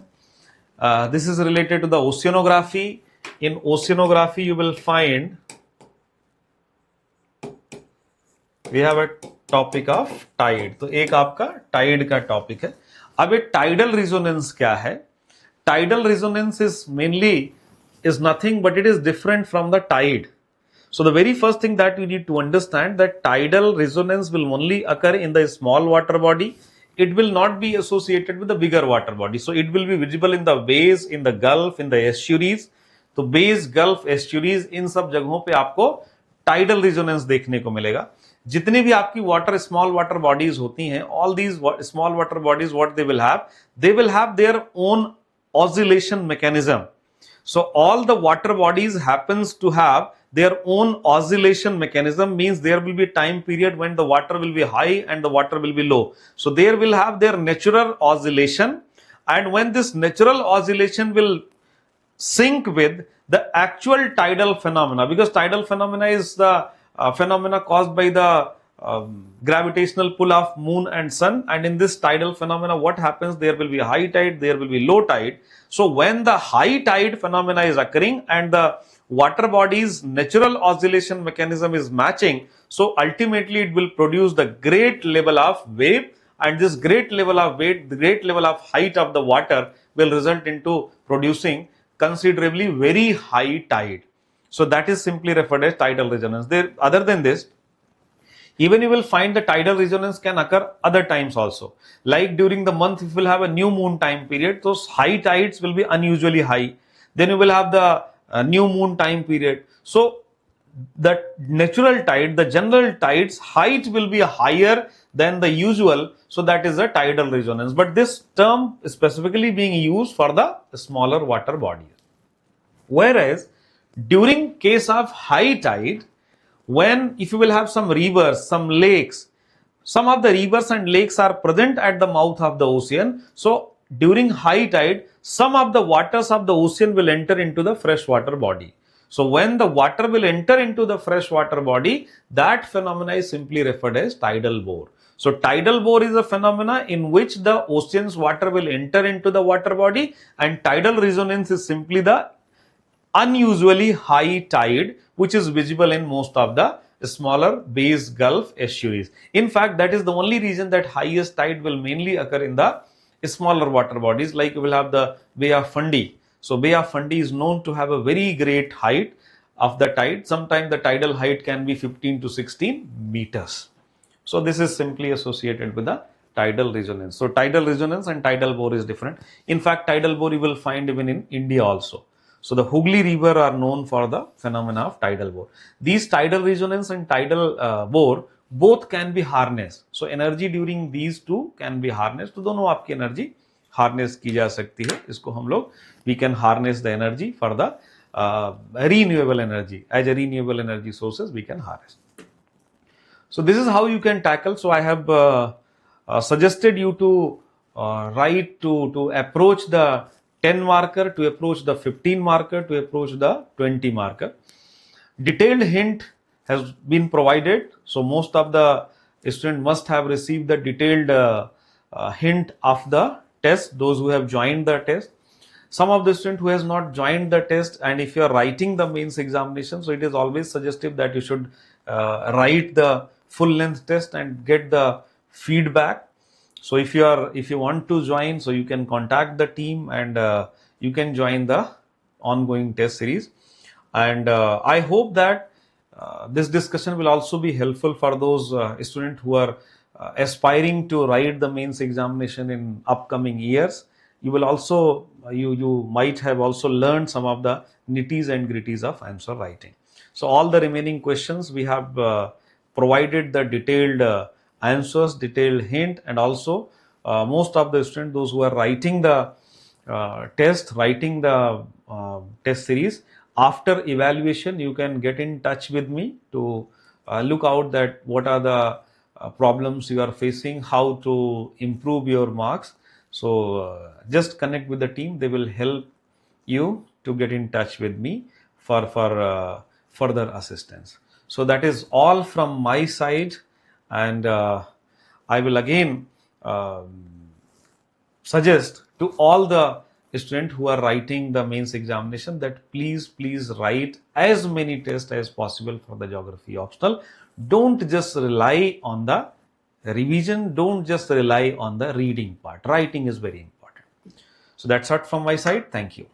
This is related to the oceanography. In oceanography, you will find we have a topic of tide. तो एक आपका tide का topic है. अब ये tidal resonance क्या है? Tidal resonance is mainly is nothing but it is different from the tide. So the very first thing that you need to understand that tidal resonance will only occur in the small water body. It will not be associated with the bigger water body. So it will be visible in the bays, in the gulf, in the estuaries. तो bays, gulf, estuaries इन सब जगहों पे आपको tidal resonance देखने को मिलेगा. जितनी भी आपकी वाटर स्मॉल वाटर बॉडीज होती हैं, all these small water bodies what they will have their own oscillation mechanism. So all the water bodies happens to have their own oscillation mechanism, means there will be time period when the water will be high and the water will be low. So there will have their natural oscillation, and when this natural oscillation will sync with the actual tidal phenomena, because tidal phenomena is the phenomena caused by the gravitational pull of moon and sun, and in this tidal phenomena what happens, there will be high tide, there will be low tide. So when the high tide phenomena is occurring and the water body's natural oscillation mechanism is matching, so ultimately it will produce the great level of wave, and this great level of wave, the great level of height of the water will result into producing considerably very high tide. So that is simply referred as tidal resonance. There, other than this, even you will find the tidal resonance can occur other times also. Like during the month, if you will have a new moon time period, those high tides will be unusually high. Then you will have the new moon time period. So the natural tide, the general tide's height will be higher than the usual. So that is a tidal resonance. But this term is specifically being used for the smaller water bodies. Whereas during case of high tide, when if you will have some rivers, some lakes, some of the rivers and lakes are present at the mouth of the ocean. So during high tide, some of the waters of the ocean will enter into the freshwater body. So when the water will enter into the freshwater body, that phenomena is simply referred as tidal bore. So tidal bore is a phenomena in which the ocean's water will enter into the water body, and tidal resonance is simply the unusually high tide which is visible in most of the smaller bays, gulf, estuaries. In fact, that is the only reason that highest tide will mainly occur in the smaller water bodies, like you will have the Bay of Fundy. So Bay of Fundy is known to have a very great height of the tide. Sometimes the tidal height can be 15 to 16 meters. So this is simply associated with the tidal resonance. So tidal resonance and tidal bore is different. In fact, tidal bore you will find even in India also. So the Hooghly River are known for the phenomena of tidal bore. These tidal resonance and tidal bore both can be harnessed. So energy during these two can be harnessed. तो दोनों आपकी energy harness की जा सकती है. इसको हम लोग we can harness the energy for the renewable energy. As a renewable energy sources we can harness. So this is how you can tackle. So I have suggested you to write to approach the 10 marker, to approach the 15 marker, to approach the 20 marker. Detailed hint has been provided, so most of the student must have received the detailed hint of the test, those who have joined the test. Some of the student who has not joined the test, and if you are writing the mains examination, so it is always suggestive that you should write the full length test and get the feedback. So if you want to join, so you can contact the team and you can join the ongoing test series. And I hope that this discussion will also be helpful for those students who are aspiring to write the mains examination in upcoming years. You will also you might have also learned some of the nitties and gritties of answer writing. So all the remaining questions we have provided the detailed answers, detailed hint, and also most of the students, those who are writing the writing the test series, after evaluation you can get in touch with me to look out that what are the problems you are facing, how to improve your marks. So just connect with the team, they will help you to get in touch with me for further assistance. So that is all from my side, and I will again suggest to all the students who are writing the mains examination that please write as many tests as possible for the geography optional. Don't just rely on the revision, don't just rely on the reading part. Writing is very important. So that's it from my side. Thank you.